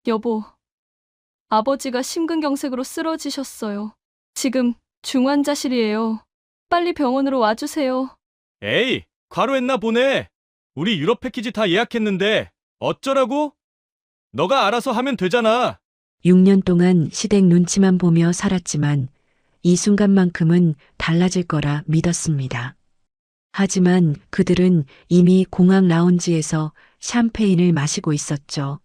여보, 아버지가 심근경색으로 쓰러지셨어요. 지금 중환자실이에요. 빨리 병원으로 와주세요. 에이, 과로했나 보네. 우리 유럽 패키지 다 예약했는데 어쩌라고? 너가 알아서 하면 되잖아. 6년 동안 시댁 눈치만 보며 살았지만 이 순간만큼은 달라질 거라 믿었습니다. 하지만 그들은 이미 공항 라운지에서 샴페인을 마시고 있었죠.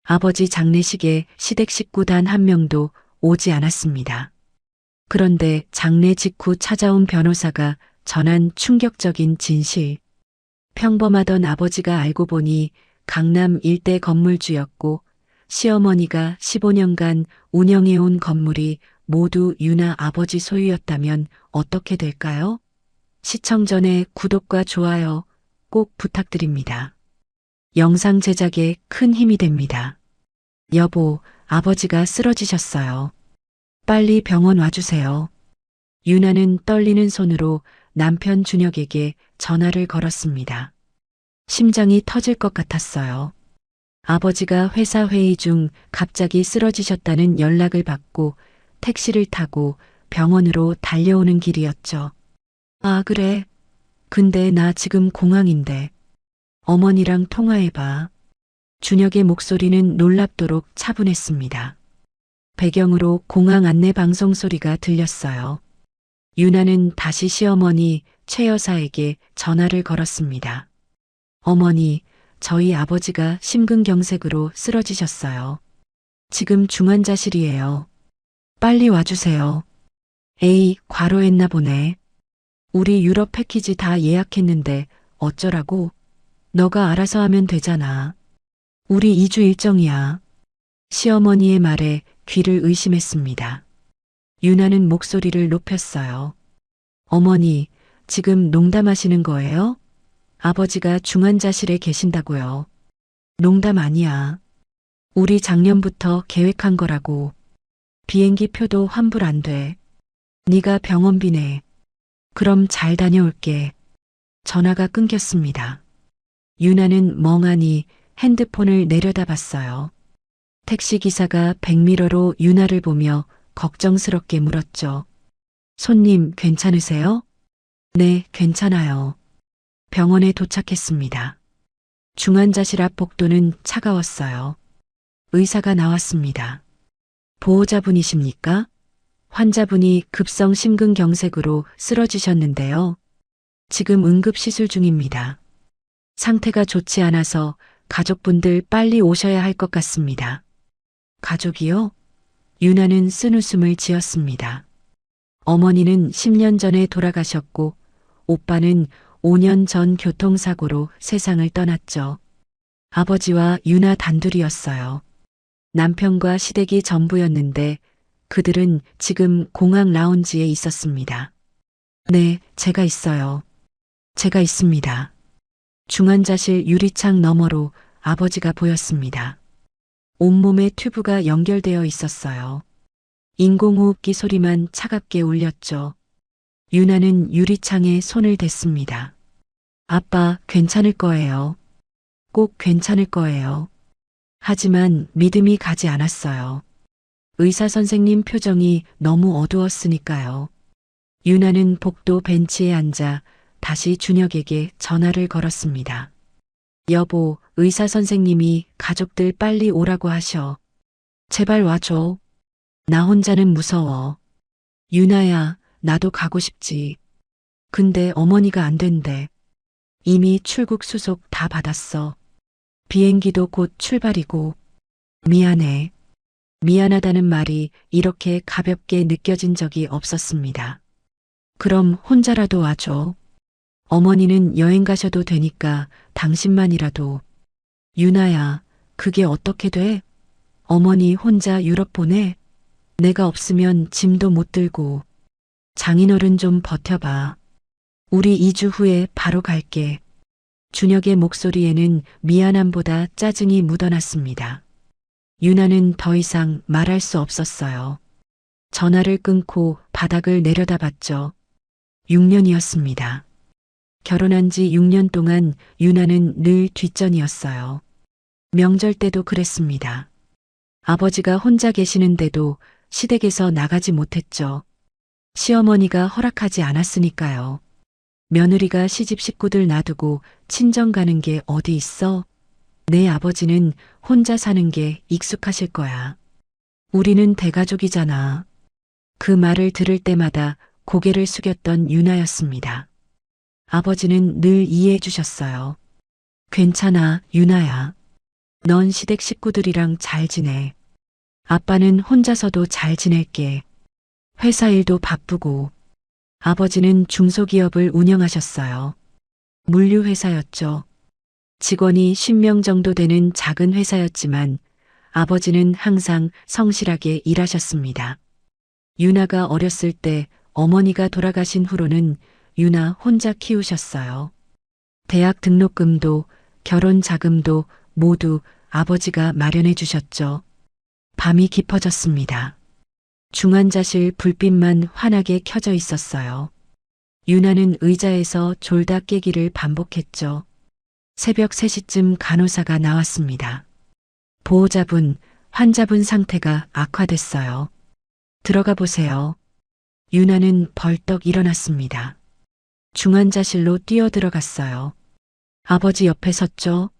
아버지 장례식에 시댁 식구 단 한 명도 오지 않았습니다. 그런데 장례 직후 찾아온 변호사가 전한 충격적인 진실. 평범하던 아버지가 알고 보니 강남 일대 건물주였고 시어머니가 15년간 운영해온 건물이 모두 유나 아버지 소유였다면 어떻게 될까요? 시청 전에 구독과 좋아요 꼭 부탁드립니다. 영상 제작에 큰 힘이 됩니다. 여보, 아버지가 쓰러지셨어요. 빨리 병원 와주세요. 유나는 떨리는 손으로 남편 준혁에게 전화를 걸었습니다. 심장이 터질 것 같았어요. 아버지가 회사 회의 중 갑자기 쓰러지셨다는 연락을 받고 택시를 타고 병원으로 달려오는 길이었죠. 아, 그래. 근데 나 지금 공항인데. 어머니랑 통화해봐. 준혁의 목소리는 놀랍도록 차분했습니다. 배경으로 공항 안내 방송 소리가 들렸어요. 유나는 다시 시어머니 최 여사에게 전화를 걸었습니다. 어머니, 저희 아버지가 심근경색으로 쓰러지셨어요. 지금 중환자실이에요. 빨리 와주세요. 에이, 과로했나 보네. 우리 유럽 패키지 다 예약했는데 어쩌라고? 너가 알아서 하면 되잖아. 우리 2주 일정이야. 시어머니의 말에 귀를 의심했습니다. 유나는 목소리를 높였어요. 어머니, 지금 농담하시는 거예요? 아버지가 중환자실에 계신다고요. 농담 아니야. 우리 작년부터 계획한 거라고. 비행기 표도 환불 안 돼. 네가 병원비 내. 그럼 잘 다녀올게. 전화가 끊겼습니다. 유나는 멍하니 핸드폰을 내려다봤어요. 택시기사가 백미러로 유나를 보며 걱정스럽게 물었죠. 손님 괜찮으세요? 네, 괜찮아요. 병원에 도착했습니다. 중환자실 앞 복도는 차가웠어요. 의사가 나왔습니다. 보호자분이십니까? 환자분이 급성 심근경색으로 쓰러지셨는데요. 지금 응급시술 중입니다. 상태가 좋지 않아서 가족분들 빨리 오셔야 할 것 같습니다. 가족이요? 유나는 쓴웃음을 지었습니다. 어머니는 10년 전에 돌아가셨고 오빠는 5년 전 교통사고로 세상을 떠났죠. 아버지와 유나 단둘이었어요. 남편과 시댁이 전부였는데 그들은 지금 공항 라운지에 있었습니다. 네, 제가 있어요. 제가 있습니다. 중환자실 유리창 너머로 아버지가 보였습니다. 온몸에 튜브가 연결되어 있었어요. 인공호흡기 소리만 차갑게 울렸죠. 유나는 유리창에 손을 댔습니다. 아빠, 괜찮을 거예요. 꼭 괜찮을 거예요. 하지만 믿음이 가지 않았어요. 의사 선생님 표정이 너무 어두웠으니까요. 유나는 복도 벤치에 앉아 다시 준혁에게 전화를 걸었습니다. 여보, 의사 선생님이 가족들 빨리 오라고 하셔. 제발 와줘. 나 혼자는 무서워. 유나야, 나도 가고 싶지. 근데 어머니가 안 된대. 이미 출국 수속 다 받았어. 비행기도 곧 출발이고. 미안해. 미안하다는 말이 이렇게 가볍게 느껴진 적이 없었습니다. 그럼 혼자라도 와줘. 어머니는 여행 가셔도 되니까 당신만이라도. 유나야, 그게 어떻게 돼? 어머니 혼자 유럽 보내? 내가 없으면 짐도 못 들고. 장인어른 좀 버텨봐. 우리 2주 후에 바로 갈게. 준혁의 목소리에는 미안함보다 짜증이 묻어났습니다. 유나는 더 이상 말할 수 없었어요. 전화를 끊고 바닥을 내려다봤죠. 6년이었습니다. 결혼한 지 6년 동안 유나는 늘 뒷전이었어요. 명절 때도 그랬습니다. 아버지가 혼자 계시는데도 시댁에서 나가지 못했죠. 시어머니가 허락하지 않았으니까요. 며느리가 시집 식구들 놔두고 친정 가는 게 어디 있어? 내 아버지는 혼자 사는 게 익숙하실 거야. 우리는 대가족이잖아. 그 말을 들을 때마다 고개를 숙였던 유나였습니다. 아버지는 늘 이해해 주셨어요. 괜찮아, 유나야. 넌 시댁 식구들이랑 잘 지내. 아빠는 혼자서도 잘 지낼게. 회사 일도 바쁘고. 아버지는 중소기업을 운영하셨어요. 물류회사였죠. 직원이 10명 정도 되는 작은 회사였지만 아버지는 항상 성실하게 일하셨습니다. 유나가 어렸을 때 어머니가 돌아가신 후로는 유나 혼자 키우셨어요. 대학 등록금도 결혼 자금도 모두 아버지가 마련해 주셨죠. 밤이 깊어졌습니다. 중환자실 불빛만 환하게 켜져 있었어요. 유나는 의자에서 졸다 깨기를 반복했죠. 새벽 3시쯤 간호사가 나왔습니다. 보호자분, 환자분 상태가 악화됐어요. 들어가 보세요. 유나는 벌떡 일어났습니다. 중환자실로 뛰어들어갔어요. 아버지 옆에 섰죠.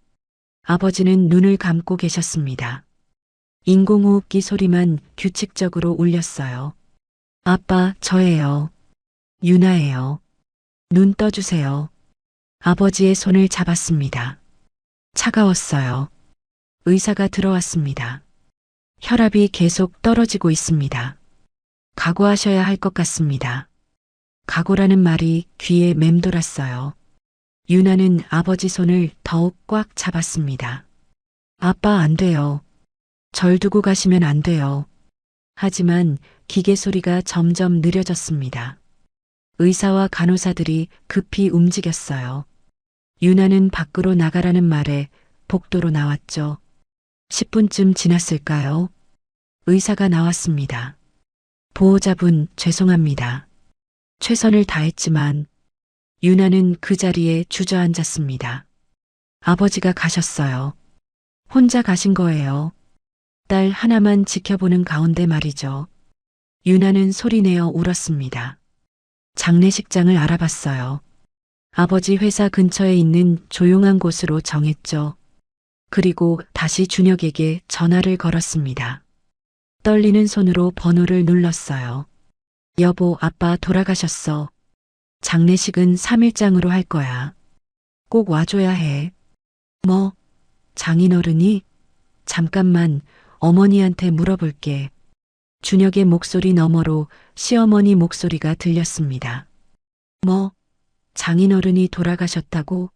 아버지는 눈을 감고 계셨습니다. 인공호흡기 소리만 규칙적으로 울렸어요. 아빠, 저예요. 유나예요. 눈 떠주세요. 아버지의 손을 잡았습니다. 차가웠어요. 의사가 들어왔습니다. 혈압이 계속 떨어지고 있습니다. 각오하셔야 할 것 같습니다. 각오라는 말이 귀에 맴돌았어요. 유나는 아버지 손을 더욱 꽉 잡았습니다. 아빠, 안 돼요. 절 두고 가시면 안 돼요. 하지만 기계 소리가 점점 느려졌습니다. 의사와 간호사들이 급히 움직였어요. 유나는 밖으로 나가라는 말에 복도로 나왔죠. 10분쯤 지났을까요? 의사가 나왔습니다. 보호자분, 죄송합니다. 최선을 다했지만 유나는 그 자리에 주저앉았습니다. 아버지가 가셨어요. 혼자 가신 거예요. 딸 하나만 지켜보는 가운데 말이죠. 유나는 소리내어 울었습니다. 장례식장을 알아봤어요. 아버지 회사 근처에 있는 조용한 곳으로 정했죠. 그리고 다시 준혁에게 전화를 걸었습니다. 떨리는 손으로 번호를 눌렀어요. 여보, 아빠 돌아가셨어. 장례식은 3일장으로 할 거야. 꼭 와줘야 해. 뭐? 장인어른이? 잠깐만, 어머니한테 물어볼게. 준혁의 목소리 너머로 시어머니 목소리가 들렸습니다. 뭐? 장인어른이 돌아가셨다고?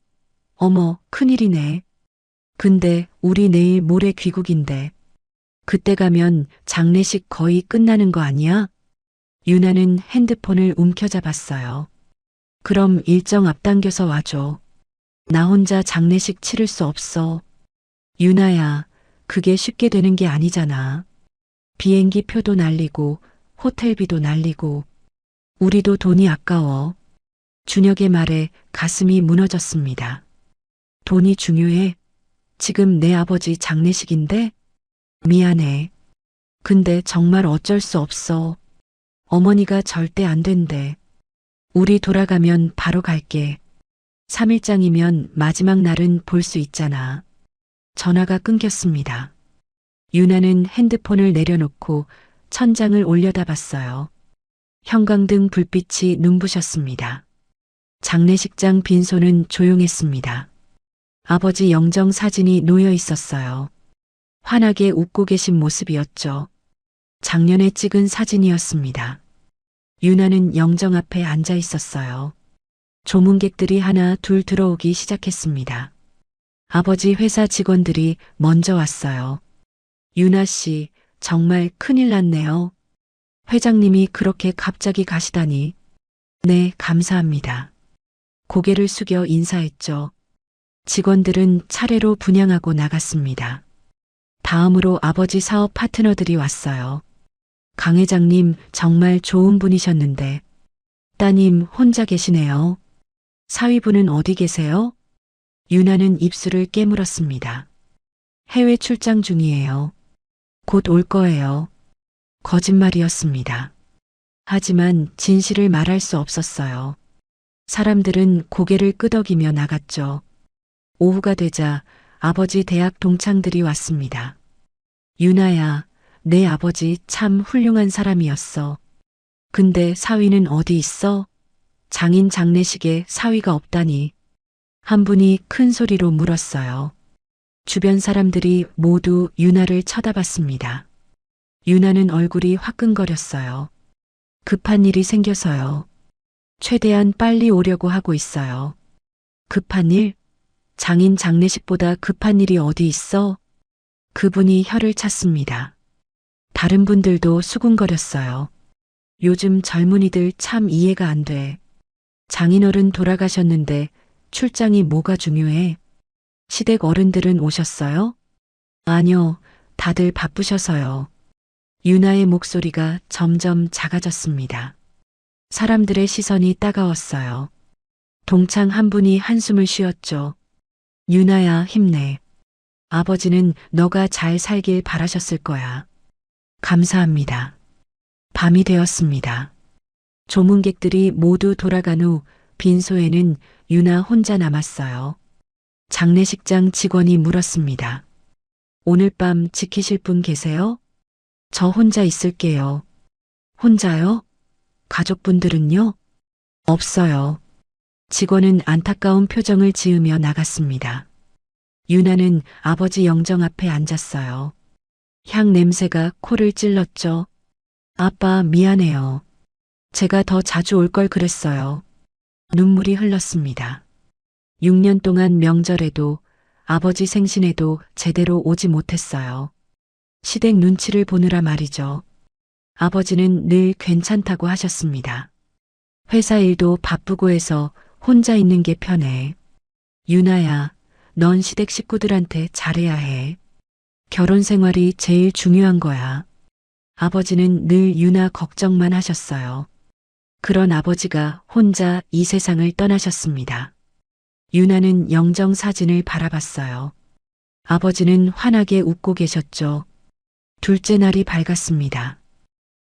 어머, 큰일이네. 근데 우리 내일 모레 귀국인데. 그때 가면 장례식 거의 끝나는 거 아니야? 유나는 핸드폰을 움켜잡았어요. 그럼 일정 앞당겨서 와줘. 나 혼자 장례식 치를 수 없어. 유나야, 그게 쉽게 되는 게 아니잖아. 비행기 표도 날리고 호텔비도 날리고 우리도 돈이 아까워. 준혁의 말에 가슴이 무너졌습니다. 돈이 중요해? 지금 내 아버지 장례식인데? 미안해. 근데 정말 어쩔 수 없어. 어머니가 절대 안 된대. 우리 돌아가면 바로 갈게. 3일장이면 마지막 날은 볼 수 있잖아. 전화가 끊겼습니다. 유나는 핸드폰을 내려놓고 천장을 올려다봤어요. 형광등 불빛이 눈부셨습니다. 장례식장 빈소는 조용했습니다. 아버지 영정 사진이 놓여 있었어요. 환하게 웃고 계신 모습이었죠. 작년에 찍은 사진이었습니다. 유나는 영정 앞에 앉아 있었어요. 조문객들이 하나 둘 들어오기 시작했습니다. 아버지 회사 직원들이 먼저 왔어요. 유나 씨, 정말 큰일 났네요. 회장님이 그렇게 갑자기 가시다니. 네, 감사합니다. 고개를 숙여 인사했죠. 직원들은 차례로 분향하고 나갔습니다. 다음으로 아버지 사업 파트너들이 왔어요. 강 회장님 정말 좋은 분이셨는데. 따님 혼자 계시네요. 사위분은 어디 계세요? 유나는 입술을 깨물었습니다. 해외 출장 중이에요. 곧 올 거예요. 거짓말이었습니다. 하지만 진실을 말할 수 없었어요. 사람들은 고개를 끄덕이며 나갔죠. 오후가 되자 아버지 대학 동창들이 왔습니다. 유나야, 내 아버지 참 훌륭한 사람이었어. 근데 사위는 어디 있어? 장인 장례식에 사위가 없다니. 한 분이 큰 소리로 물었어요. 주변 사람들이 모두 유나를 쳐다봤습니다. 유나는 얼굴이 화끈거렸어요. 급한 일이 생겨서요. 최대한 빨리 오려고 하고 있어요. 급한 일? 장인 장례식보다 급한 일이 어디 있어? 그분이 혀를 찼습니다. 다른 분들도 수군거렸어요. 요즘 젊은이들 참 이해가 안 돼. 장인어른 돌아가셨는데 출장이 뭐가 중요해? 시댁 어른들은 오셨어요? 아니요, 다들 바쁘셔서요. 유나의 목소리가 점점 작아졌습니다. 사람들의 시선이 따가웠어요. 동창 한 분이 한숨을 쉬었죠. 유나야, 힘내. 아버지는 너가 잘 살길 바라셨을 거야. 감사합니다. 밤이 되었습니다. 조문객들이 모두 돌아간 후 빈소에는 유나 혼자 남았어요. 장례식장 직원이 물었습니다. 오늘 밤 지키실 분 계세요? 저 혼자 있을게요. 혼자요? 가족분들은요? 없어요. 직원은 안타까운 표정을 지으며 나갔습니다. 유나는 아버지 영정 앞에 앉았어요. 향 냄새가 코를 찔렀죠. 아빠, 미안해요. 제가 더 자주 올 걸 그랬어요. 눈물이 흘렀습니다. 6년 동안 명절에도 아버지 생신에도 제대로 오지 못했어요. 시댁 눈치를 보느라 말이죠. 아버지는 늘 괜찮다고 하셨습니다. 회사 일도 바쁘고 해서 혼자 있는 게 편해. 유나야, 넌 시댁 식구들한테 잘해야 해. 결혼 생활이 제일 중요한 거야. 아버지는 늘 유나 걱정만 하셨어요. 그런 아버지가 혼자 이 세상을 떠나셨습니다. 유나는 영정 사진을 바라봤어요. 아버지는 환하게 웃고 계셨죠. 둘째 날이 밝았습니다.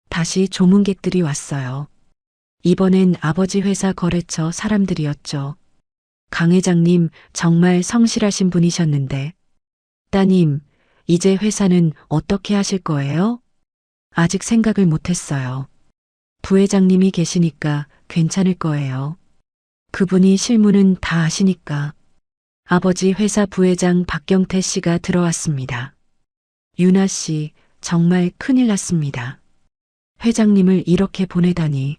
다시 조문객들이 왔어요. 이번엔 아버지 회사 거래처 사람들이었죠. 강 회장님 정말 성실하신 분이셨는데. 따님, 이제 회사는 어떻게 하실 거예요? 아직 생각을 못했어요. 부회장님이 계시니까 괜찮을 거예요. 그분이 실무는 다 아시니까. 아버지 회사 부회장 박경태 씨가 들어왔습니다. 유나 씨, 정말 큰일 났습니다. 회장님을 이렇게 보내다니.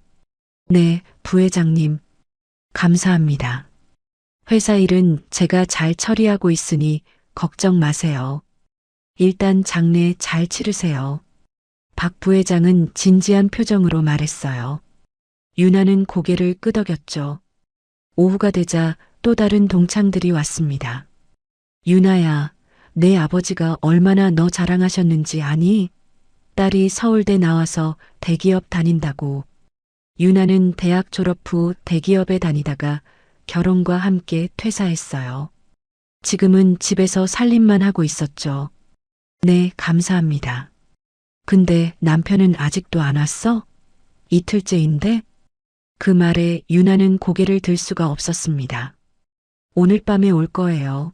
네, 부회장님. 감사합니다. 회사 일은 제가 잘 처리하고 있으니 걱정 마세요. 일단 장례 잘 치르세요. 박 부회장은 진지한 표정으로 말했어요. 유나는 고개를 끄덕였죠. 오후가 되자 또 다른 동창들이 왔습니다. 유나야, 내 아버지가 얼마나 너 자랑하셨는지 아니? 딸이 서울대 나와서 대기업 다닌다고. 유나는 대학 졸업 후 대기업에 다니다가 결혼과 함께 퇴사했어요. 지금은 집에서 살림만 하고 있었죠. 네, 감사합니다. 근데 남편은 아직도 안 왔어? 이틀째인데? 그 말에 유나는 고개를 들 수가 없었습니다. 오늘 밤에 올 거예요.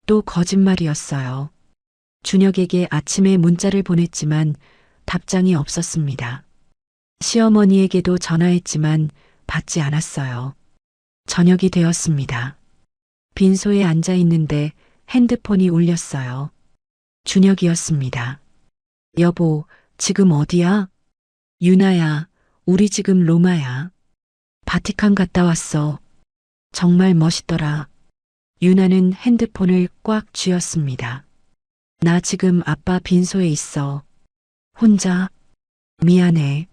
또 거짓말이었어요. 준혁에게 아침에 문자를 보냈지만 답장이 없었습니다. 시어머니에게도 전화했지만 받지 않았어요. 저녁이 되었습니다. 빈소에 앉아 있는데 핸드폰이 울렸어요. 준혁이었습니다. 여보, 지금 어디야? 유나야, 우리 지금 로마야. 바티칸 갔다 왔어. 정말 멋있더라. 유나는 핸드폰을 꽉 쥐었습니다. 나 지금 아빠 빈소에 있어. 혼자? 미안해.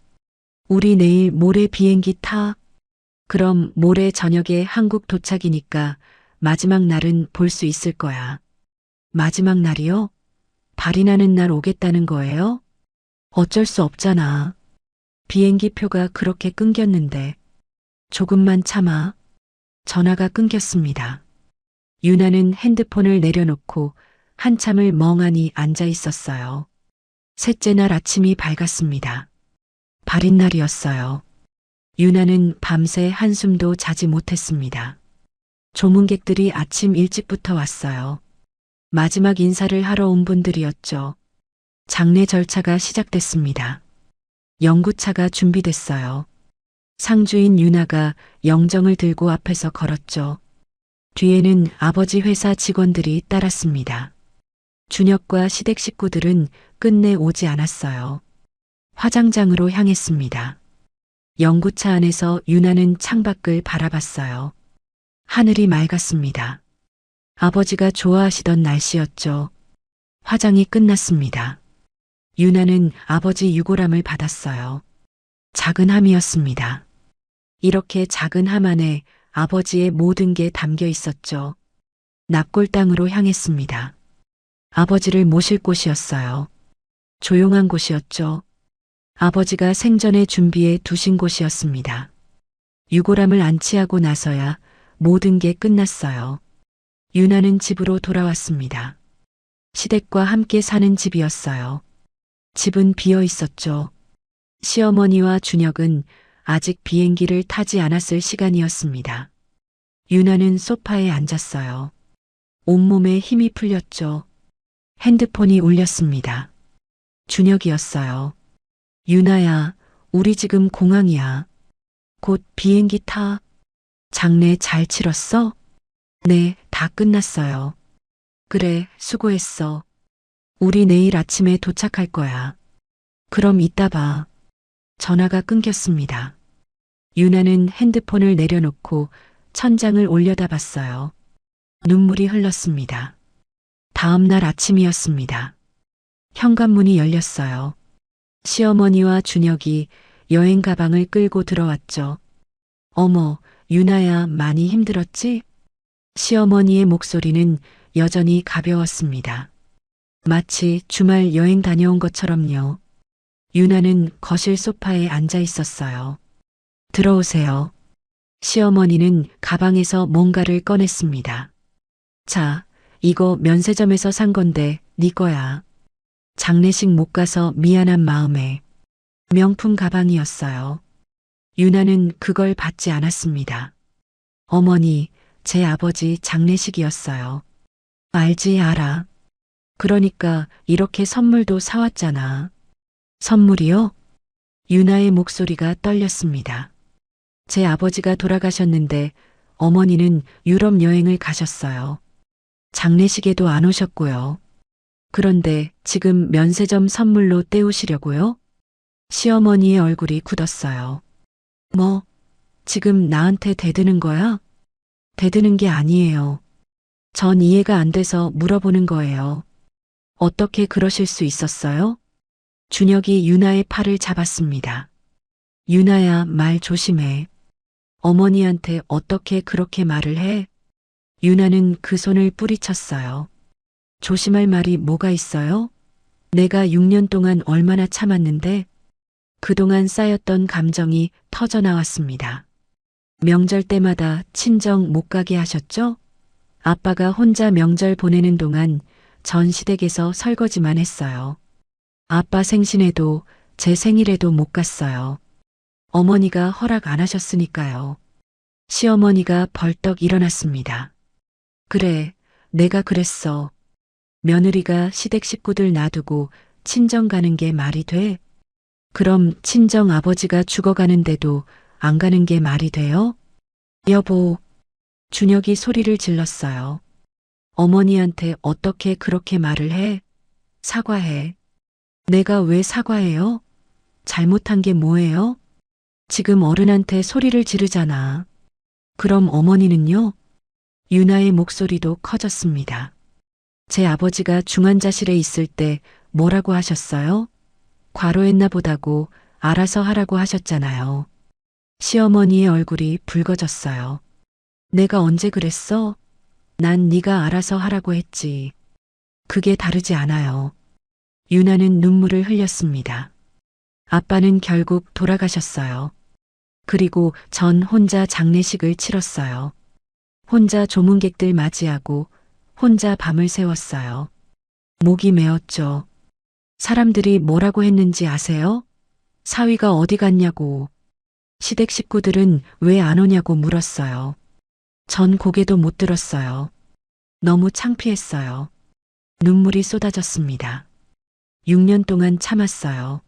우리 내일 모레 비행기 타? 그럼 모레 저녁에 한국 도착이니까 마지막 날은 볼 수 있을 거야. 마지막 날이요? 발이 나는 날 오겠다는 거예요? 어쩔 수 없잖아. 비행기 표가 그렇게 끊겼는데. 조금만 참아. 전화가 끊겼습니다. 유나는 핸드폰을 내려놓고 한참을 멍하니 앉아 있었어요. 셋째 날 아침이 밝았습니다. 발인 날이었어요. 유나는 밤새 한숨도 자지 못했습니다. 조문객들이 아침 일찍부터 왔어요. 마지막 인사를 하러 온 분들이었죠. 장례 절차가 시작됐습니다. 영구차가 준비됐어요. 상주인 유나가 영정을 들고 앞에서 걸었죠. 뒤에는 아버지 회사 직원들이 따랐습니다. 준혁과 시댁 식구들은 끝내 오지 않았어요. 화장장으로 향했습니다. 영구차 안에서 유나는 창밖을 바라봤어요. 하늘이 맑았습니다. 아버지가 좋아하시던 날씨였죠. 화장이 끝났습니다. 유나는 아버지 유골함을 받았어요. 작은 함이었습니다. 이렇게 작은 함 안에 아버지의 모든 게 담겨 있었죠. 납골 땅으로 향했습니다. 아버지를 모실 곳이었어요. 조용한 곳이었죠. 아버지가 생전에 준비해 두신 곳이었습니다. 유골함을 안치하고 나서야 모든 게 끝났어요. 유나는 집으로 돌아왔습니다. 시댁과 함께 사는 집이었어요. 집은 비어 있었죠. 시어머니와 준혁은 아직 비행기를 타지 않았을 시간이었습니다. 유나는 소파에 앉았어요. 온몸에 힘이 풀렸죠. 핸드폰이 울렸습니다. 준혁이었어요. 유나야, 우리 지금 공항이야. 곧 비행기 타. 장례 잘 치렀어? 네, 다 끝났어요. 그래, 수고했어. 우리 내일 아침에 도착할 거야. 그럼 이따 봐. 전화가 끊겼습니다. 유나는 핸드폰을 내려놓고 천장을 올려다봤어요. 눈물이 흘렀습니다. 다음 날 아침이었습니다. 현관문이 열렸어요. 시어머니와 준혁이 여행 가방을 끌고 들어왔죠. 어머, 유나야, 많이 힘들었지? 시어머니의 목소리는 여전히 가벼웠습니다. 마치 주말 여행 다녀온 것처럼요. 유나는 거실 소파에 앉아 있었어요. 들어오세요. 시어머니는 가방에서 뭔가를 꺼냈습니다. 자, 이거 면세점에서 산 건데 네 거야. 장례식 못 가서 미안한 마음에. 명품 가방이었어요. 유나는 그걸 받지 않았습니다. 어머니, 제 아버지 장례식이었어요. 알지, 알아. 그러니까 이렇게 선물도 사왔잖아. 선물이요? 유나의 목소리가 떨렸습니다. 제 아버지가 돌아가셨는데 어머니는 유럽 여행을 가셨어요. 장례식에도 안 오셨고요. 그런데 지금 면세점 선물로 때우시려고요? 시어머니의 얼굴이 굳었어요. 뭐, 지금 나한테 대드는 거야? 대드는 게 아니에요. 전 이해가 안 돼서 물어보는 거예요. 어떻게 그러실 수 있었어요? 준혁이 유나의 팔을 잡았습니다. 유나야, 말 조심해. 어머니한테 어떻게 그렇게 말을 해? 유나는 그 손을 뿌리쳤어요. 조심할 말이 뭐가 있어요? 내가 6년 동안 얼마나 참았는데 그동안 쌓였던 감정이 터져 나왔습니다. 명절 때마다 친정 못 가게 하셨죠? 아빠가 혼자 명절 보내는 동안 전 시댁에서 설거지만 했어요. 아빠 생신에도 제 생일에도 못 갔어요. 어머니가 허락 안 하셨으니까요. 시어머니가 벌떡 일어났습니다. 그래, 내가 그랬어. 며느리가 시댁 식구들 놔두고 친정 가는 게 말이 돼? 그럼 친정 아버지가 죽어가는데도 안 가는 게 말이 돼요? 여보, 준혁이 소리를 질렀어요. 어머니한테 어떻게 그렇게 말을 해? 사과해. 내가 왜 사과해요? 잘못한 게 뭐예요? 지금 어른한테 소리를 지르잖아. 그럼 어머니는요? 유나의 목소리도 커졌습니다. 제 아버지가 중환자실에 있을 때 뭐라고 하셨어요? 과로했나 보다고 알아서 하라고 하셨잖아요. 시어머니의 얼굴이 붉어졌어요. 내가 언제 그랬어? 난 네가 알아서 하라고 했지. 그게 다르지 않아요. 유나는 눈물을 흘렸습니다. 아빠는 결국 돌아가셨어요. 그리고 전 혼자 장례식을 치렀어요. 혼자 조문객들 맞이하고 혼자 밤을 새웠어요. 목이 메었죠. 사람들이 뭐라고 했는지 아세요? 사위가 어디 갔냐고. 시댁 식구들은 왜 안 오냐고 물었어요. 전 고개도 못 들었어요. 너무 창피했어요. 눈물이 쏟아졌습니다. 6년 동안 참았어요.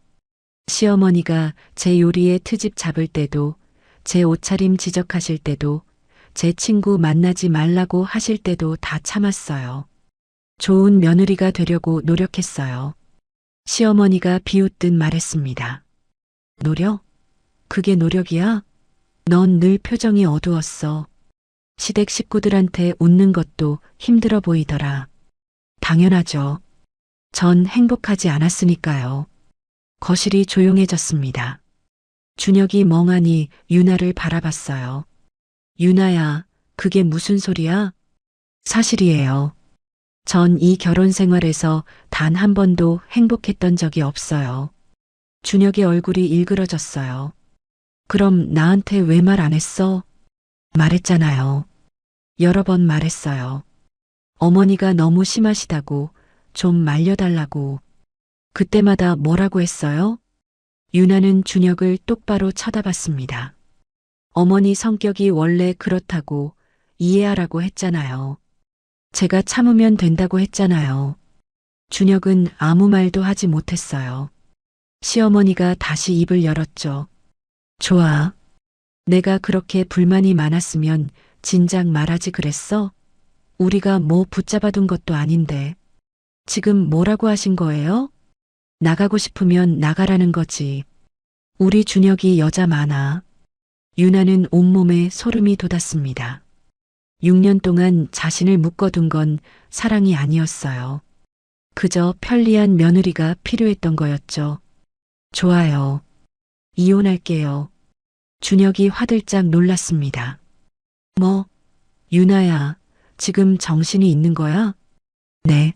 시어머니가 제 요리에 트집 잡을 때도, 제 옷차림 지적하실 때도, 제 친구 만나지 말라고 하실 때도 다 참았어요. 좋은 며느리가 되려고 노력했어요. 시어머니가 비웃듯 말했습니다. 노력? 그게 노력이야? 넌 늘 표정이 어두웠어. 시댁 식구들한테 웃는 것도 힘들어 보이더라. 당연하죠. 전 행복하지 않았으니까요. 거실이 조용해졌습니다. 준혁이 멍하니 유나를 바라봤어요. 유나야, 그게 무슨 소리야? 사실이에요. 전 이 결혼 생활에서 단 한 번도 행복했던 적이 없어요. 준혁의 얼굴이 일그러졌어요. 그럼 나한테 왜 말 안 했어? 말했잖아요. 여러 번 말했어요. 어머니가 너무 심하시다고, 좀 말려달라고. 그때마다 뭐라고 했어요? 유나는 준혁을 똑바로 쳐다봤습니다. 어머니 성격이 원래 그렇다고 이해하라고 했잖아요. 제가 참으면 된다고 했잖아요. 준혁은 아무 말도 하지 못했어요. 시어머니가 다시 입을 열었죠. 좋아. 내가 그렇게 불만이 많았으면 진작 말하지 그랬어? 우리가 뭐 붙잡아둔 것도 아닌데. 지금 뭐라고 하신 거예요? 나가고 싶으면 나가라는 거지. 우리 준혁이 여자 많아. 유나는 온몸에 소름이 돋았습니다. 6년 동안 자신을 묶어둔 건 사랑이 아니었어요. 그저 편리한 며느리가 필요했던 거였죠. 좋아요. 이혼할게요. 준혁이 화들짝 놀랐습니다. 뭐, 유나야, 지금 정신이 있는 거야? 네.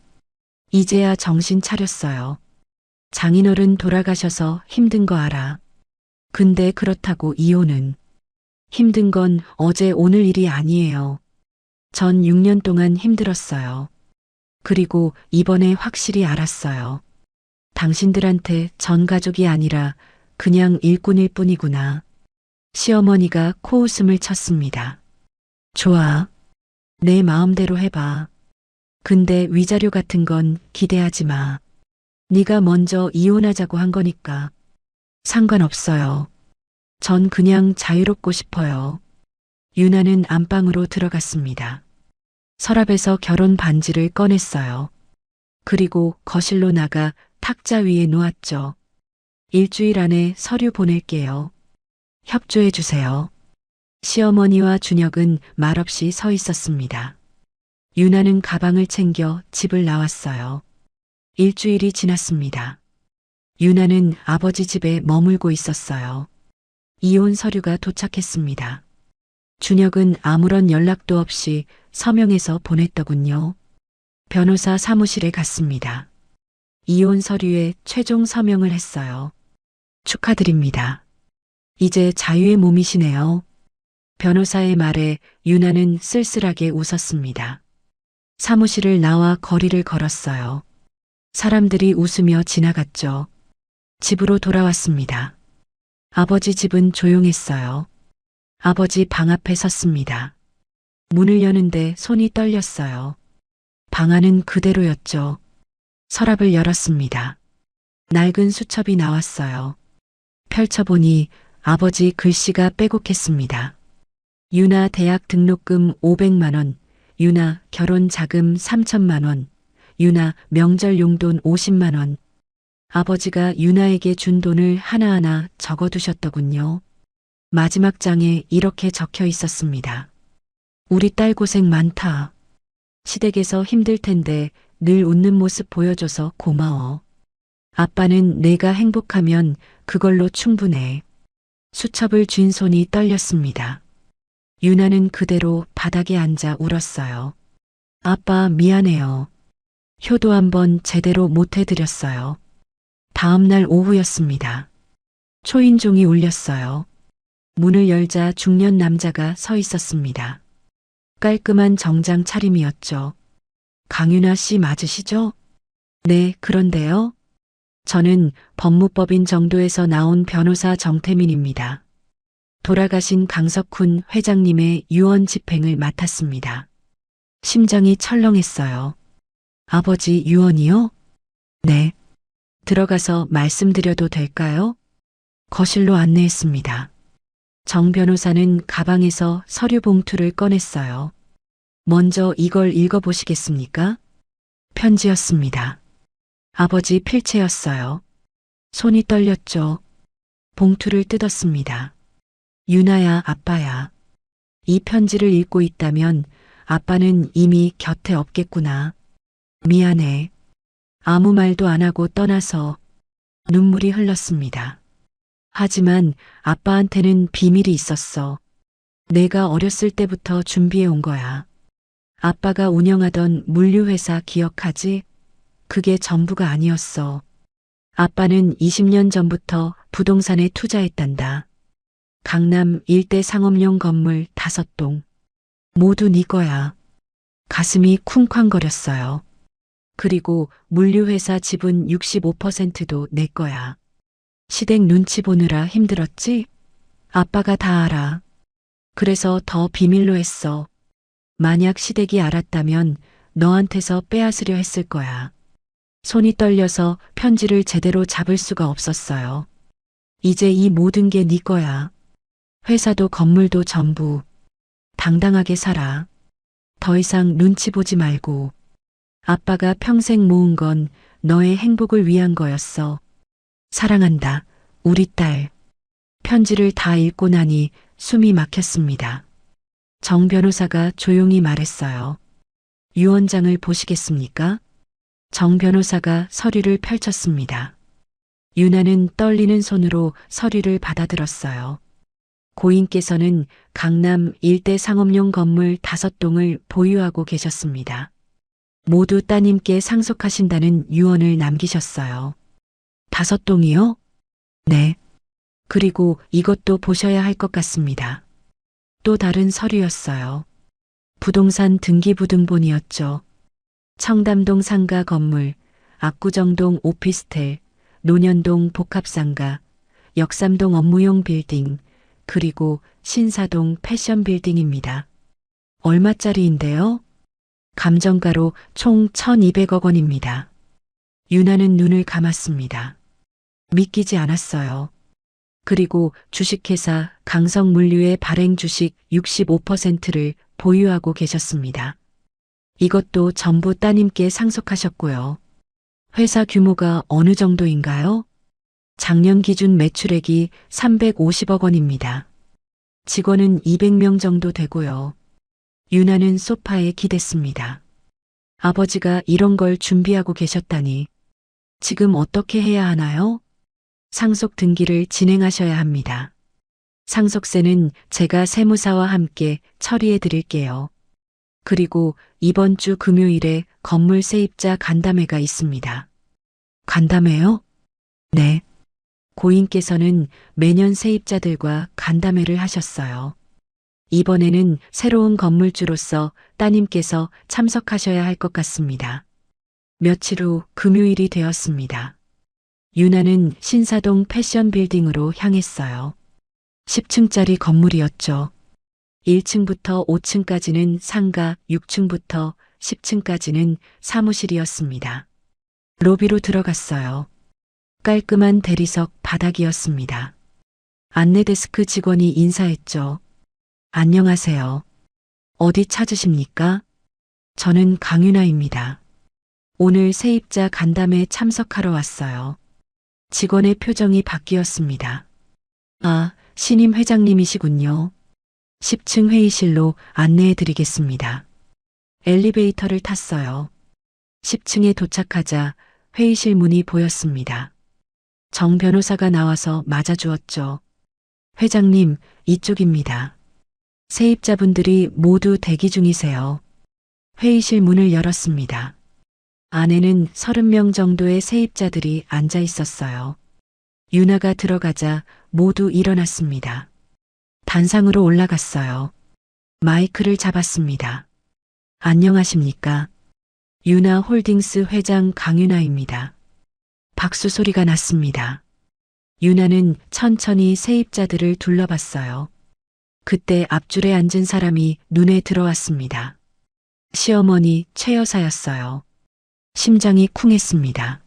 이제야 정신 차렸어요. 장인어른 돌아가셔서 힘든 거 알아. 근데 그렇다고 이혼은. 힘든 건 어제 오늘 일이 아니에요. 전 6년 동안 힘들었어요. 그리고 이번에 확실히 알았어요. 당신들한테 전 가족이 아니라 그냥 일꾼일 뿐이구나. 시어머니가 코웃음을 쳤습니다. 좋아. 내 마음대로 해봐. 근데 위자료 같은 건 기대하지 마. 네가 먼저 이혼하자고 한 거니까. 상관없어요. 전 그냥 자유롭고 싶어요. 유나는 안방으로 들어갔습니다. 서랍에서 결혼 반지를 꺼냈어요. 그리고 거실로 나가 탁자 위에 놓았죠. 일주일 안에 서류 보낼게요. 협조해 주세요. 시어머니와 준혁은 말없이 서 있었습니다. 유나는 가방을 챙겨 집을 나왔어요. 일주일이 지났습니다. 유나는 아버지 집에 머물고 있었어요. 이혼 서류가 도착했습니다. 준혁은 아무런 연락도 없이 서명해서 보냈더군요. 변호사 사무실에 갔습니다. 이혼 서류에 최종 서명을 했어요. 축하드립니다. 이제 자유의 몸이시네요. 변호사의 말에 유나는 쓸쓸하게 웃었습니다. 사무실을 나와 거리를 걸었어요. 사람들이 웃으며 지나갔죠. 집으로 돌아왔습니다. 아버지 집은 조용했어요. 아버지 방 앞에 섰습니다. 문을 여는데 손이 떨렸어요. 방 안은 그대로였죠. 서랍을 열었습니다. 낡은 수첩이 나왔어요. 펼쳐보니 아버지 글씨가 빼곡했습니다. 유나 대학 등록금 500만 원, 유나 결혼 자금 3천만 원, 유나 명절 용돈 50만 원. 아버지가 유나에게 준 돈을 하나하나 적어두셨더군요. 마지막 장에 이렇게 적혀 있었습니다. 우리 딸 고생 많다. 시댁에서 힘들 텐데 늘 웃는 모습 보여줘서 고마워. 아빠는 내가 행복하면 그걸로 충분해. 수첩을 쥔 손이 떨렸습니다. 유나는 그대로 바닥에 앉아 울었어요. 아빠 미안해요. 효도 한번 제대로 못 해드렸어요. 다음 날 오후였습니다. 초인종이 울렸어요. 문을 열자 중년 남자가 서 있었습니다. 깔끔한 정장 차림이었죠. 강유나 씨 맞으시죠? 네, 그런데요. 저는 법무법인 정도에서 나온 변호사 정태민입니다. 돌아가신 강석훈 회장님의 유언 집행을 맡았습니다. 심장이 철렁했어요. 아버지 유언이요? 네. 들어가서 말씀드려도 될까요? 거실로 안내했습니다. 정 변호사는 가방에서 서류 봉투를 꺼냈어요. 먼저 이걸 읽어보시겠습니까? 편지였습니다. 아버지 필체였어요. 손이 떨렸죠. 봉투를 뜯었습니다. 유나야, 아빠야. 이 편지를 읽고 있다면 아빠는 이미 곁에 없겠구나. 미안해. 아무 말도 안 하고 떠나서 눈물이 흘렀습니다. 하지만 아빠한테는 비밀이 있었어. 내가 어렸을 때부터 준비해 온 거야. 아빠가 운영하던 물류회사 기억하지? 그게 전부가 아니었어. 아빠는 20년 전부터 부동산에 투자했단다. 강남 일대 상업용 건물 5동. 모두 네 거야. 가슴이 쿵쾅거렸어요. 그리고 물류회사 지분 65%도 내 거야. 시댁 눈치 보느라 힘들었지? 아빠가 다 알아. 그래서 더 비밀로 했어. 만약 시댁이 알았다면 너한테서 빼앗으려 했을 거야. 손이 떨려서 편지를 제대로 잡을 수가 없었어요. 이제 이 모든 게 네 거야. 회사도 건물도 전부. 당당하게 살아. 더 이상 눈치 보지 말고. 아빠가 평생 모은 건 너의 행복을 위한 거였어. 사랑한다, 우리 딸. 편지를 다 읽고 나니 숨이 막혔습니다. 정 변호사가 조용히 말했어요. 유언장을 보시겠습니까? 정 변호사가 서류를 펼쳤습니다. 유나는 떨리는 손으로 서류를 받아들었어요. 고인께서는 강남 일대 상업용 건물 5동을 보유하고 계셨습니다. 모두 따님께 상속하신다는 유언을 남기셨어요. 5동이요? 네. 그리고 이것도 보셔야 할 것 같습니다. 또 다른 서류였어요. 부동산 등기부등본이었죠. 청담동 상가 건물, 압구정동 오피스텔, 논현동 복합상가, 역삼동 업무용 빌딩, 그리고 신사동 패션 빌딩입니다. 얼마짜리인데요? 감정가로 총 1,200억 원입니다. 유나는 눈을 감았습니다. 믿기지 않았어요. 그리고 주식회사 강성물류의 발행 주식 65%를 보유하고 계셨습니다. 이것도 전부 따님께 상속하셨고요. 회사 규모가 어느 정도인가요? 작년 기준 매출액이 350억 원입니다. 직원은 200명 정도 되고요. 유나는 소파에 기댔습니다. 아버지가 이런 걸 준비하고 계셨다니. 지금 어떻게 해야 하나요? 상속 등기를 진행하셔야 합니다. 상속세는 제가 세무사와 함께 처리해 드릴게요. 그리고 이번 주 금요일에 건물 세입자 간담회가 있습니다. 간담회요? 네. 고인께서는 매년 세입자들과 간담회를 하셨어요. 이번에는 새로운 건물주로서 따님께서 참석하셔야 할 것 같습니다. 며칠 후 금요일이 되었습니다. 유나는 신사동 패션 빌딩으로 향했어요. 10층짜리 건물이었죠. 1층부터 5층까지는 상가, 6층부터 10층까지는 사무실이었습니다. 로비로 들어갔어요. 깔끔한 대리석 바닥이었습니다. 안내데스크 직원이 인사했죠. 안녕하세요. 어디 찾으십니까? 저는 강윤아입니다. 오늘 세입자 간담회 참석하러 왔어요. 직원의 표정이 바뀌었습니다. 아, 신임 회장님이시군요. 10층 회의실로 안내해 드리겠습니다. 엘리베이터를 탔어요. 10층에 도착하자 회의실 문이 보였습니다. 정 변호사가 나와서 맞아주었죠. 회장님, 이쪽입니다. 세입자분들이 모두 대기 중이세요. 회의실 문을 열었습니다. 안에는 30명 정도의 세입자들이 앉아 있었어요. 유나가 들어가자 모두 일어났습니다. 단상으로 올라갔어요. 마이크를 잡았습니다. 안녕하십니까? 유나 홀딩스 회장 강윤아입니다. 박수 소리가 났습니다. 유나는 천천히 세입자들을 둘러봤어요. 그때 앞줄에 앉은 사람이 눈에 들어왔습니다. 시어머니 최 여사였어요. 심장이 쿵했습니다.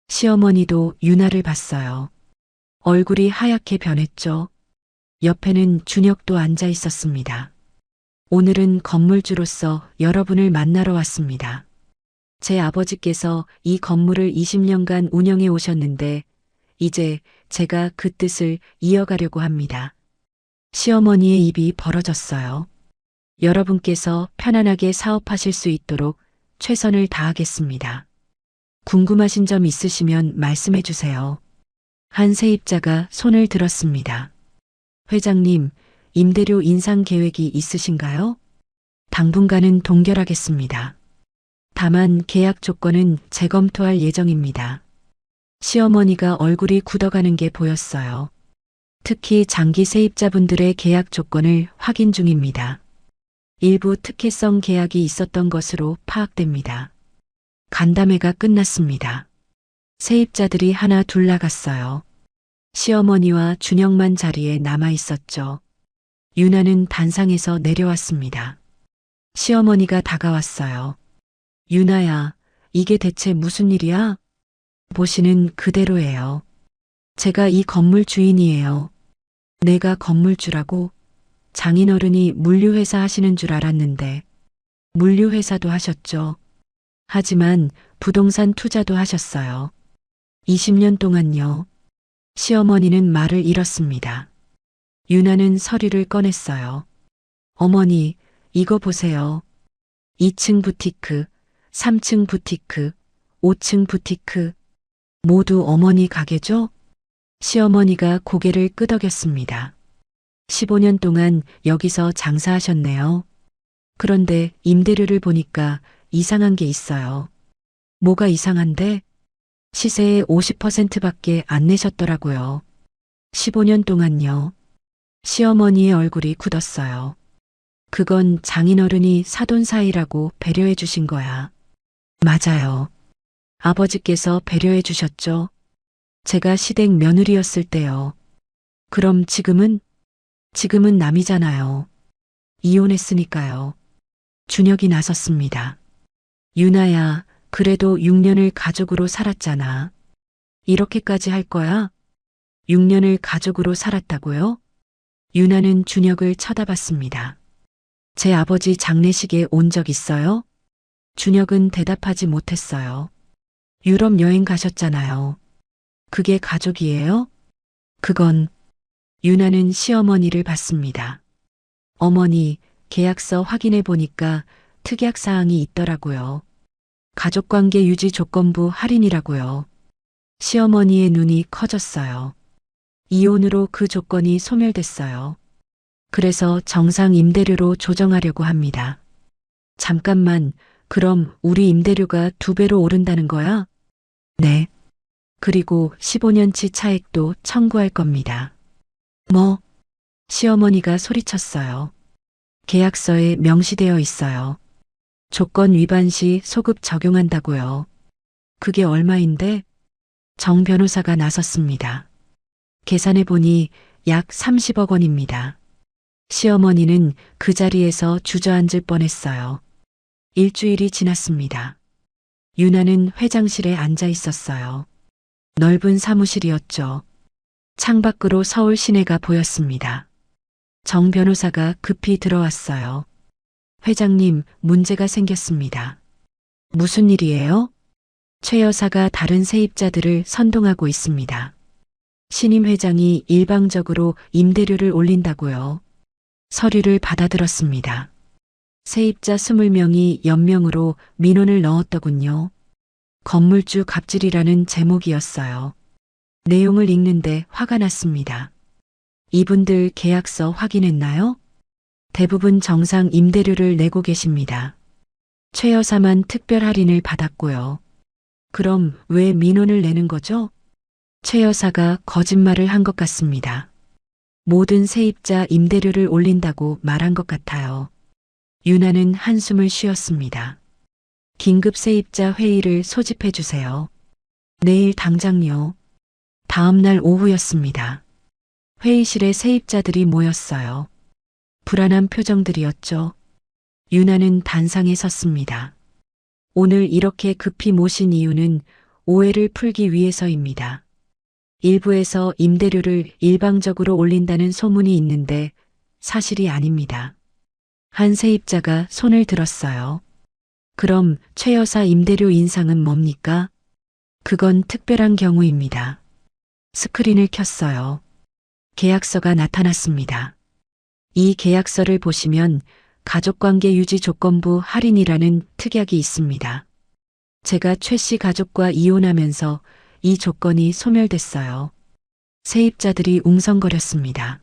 시어머니도 유나를 봤어요. 얼굴이 하얗게 변했죠. 옆에는 준혁도 앉아 있었습니다. 오늘은 건물주로서 여러분을 만나러 왔습니다. 제 아버지께서 이 건물을 20년간 운영해 오셨는데 이제 제가 그 뜻을 이어가려고 합니다. 시어머니의 입이 벌어졌어요. 여러분께서 편안하게 사업하실 수 있도록 최선을 다하겠습니다. 궁금하신 점 있으시면 말씀해 주세요. 한 세입자가 손을 들었습니다. 회장님, 임대료 인상 계획이 있으신가요? 당분간은 동결하겠습니다. 다만 계약 조건은 재검토할 예정입니다. 시어머니가 얼굴이 굳어가는 게 보였어요. 특히 장기 세입자분들의 계약 조건을 확인 중입니다. 일부 특혜성 계약이 있었던 것으로 파악됩니다. 간담회가 끝났습니다. 세입자들이 하나 둘 나갔어요. 시어머니와 준혁만 자리에 남아 있었죠. 유나는 단상에서 내려왔습니다. 시어머니가 다가왔어요. 유나야, 이게 대체 무슨 일이야? 보시는 그대로예요. 제가 이 건물 주인이에요. 내가 건물주라고? 장인어른이 물류회사 하시는 줄 알았는데 물류회사도 하셨죠. 하지만 부동산 투자도 하셨어요. 20년 동안요. 시어머니는 말을 잃었습니다. 유나는 서류를 꺼냈어요. 어머니, 이거 보세요. 2층 부티크, 3층 부티크, 5층 부티크. 모두 어머니 가게죠? 시어머니가 고개를 끄덕였습니다. 15년 동안 여기서 장사하셨네요. 그런데 임대료를 보니까 이상한 게 있어요. 뭐가 이상한데? 시세의 50%밖에 안 내셨더라고요. 15년 동안요. 시어머니의 얼굴이 굳었어요. 그건 장인어른이 사돈 사이라고 배려해 주신 거야. 맞아요. 아버지께서 배려해 주셨죠. 제가 시댁 며느리였을 때요. 그럼 지금은? 지금은 남이잖아요. 이혼했으니까요. 준혁이 나섰습니다. 유나야, 그래도 6년을 가족으로 살았잖아. 이렇게까지 할 거야? 6년을 가족으로 살았다고요? 유나는 준혁을 쳐다봤습니다. 제 아버지 장례식에 온 적 있어요? 준혁은 대답하지 못했어요. 유럽 여행 가셨잖아요. 그게 가족이에요? 그건 유나는 시어머니를 봤습니다. 어머니, 계약서 확인해 보니까 특약사항이 있더라고요. 가족관계 유지 조건부 할인이라고요. 시어머니의 눈이 커졌어요. 이혼으로 그 조건이 소멸됐어요. 그래서 정상 임대료로 조정하려고 합니다. 잠깐만, 그럼 우리 임대료가 2배로 오른다는 거야? 네. 그리고 15년치 차액도 청구할 겁니다. 뭐? 시어머니가 소리쳤어요. 계약서에 명시되어 있어요. 조건 위반 시 소급 적용한다고요. 그게 얼마인데? 정 변호사가 나섰습니다. 계산해 보니 약 30억 원입니다. 시어머니는 그 자리에서 주저앉을 뻔했어요. 일주일이 지났습니다. 유나는 회장실에 앉아 있었어요. 넓은 사무실이었죠. 창밖으로 서울 시내가 보였습니다. 정 변호사가 급히 들어왔어요. 회장님, 문제가 생겼습니다. 무슨 일이에요? 최 여사가 다른 세입자들을 선동하고 있습니다. 신임 회장이 일방적으로 임대료를 올린다고요. 서류를 받아들었습니다. 세입자 20명이 연명으로 민원을 넣었더군요. 건물주 갑질이라는 제목이었어요. 내용을 읽는데 화가 났습니다. 이분들 계약서 확인했나요? 대부분 정상 임대료를 내고 계십니다. 최 여사만 특별 할인을 받았고요. 그럼 왜 민원을 내는 거죠? 최 여사가 거짓말을 한 것 같습니다. 모든 세입자 임대료를 올린다고 말한 것 같아요. 유나는 한숨을 쉬었습니다. 긴급 세입자 회의를 소집해 주세요. 내일 당장요. 다음 날 오후였습니다. 회의실에 세입자들이 모였어요. 불안한 표정들이었죠. 유나는 단상에 섰습니다. 오늘 이렇게 급히 모신 이유는 오해를 풀기 위해서입니다. 일부에서 임대료를 일방적으로 올린다는 소문이 있는데 사실이 아닙니다. 한 세입자가 손을 들었어요. 그럼 최 여사 임대료 인상은 뭡니까? 그건 특별한 경우입니다. 스크린을 켰어요. 계약서가 나타났습니다. 이 계약서를 보시면 가족관계 유지 조건부 할인이라는 특약이 있습니다. 제가 최 씨 가족과 이혼하면서 이 조건이 소멸됐어요. 세입자들이 웅성거렸습니다.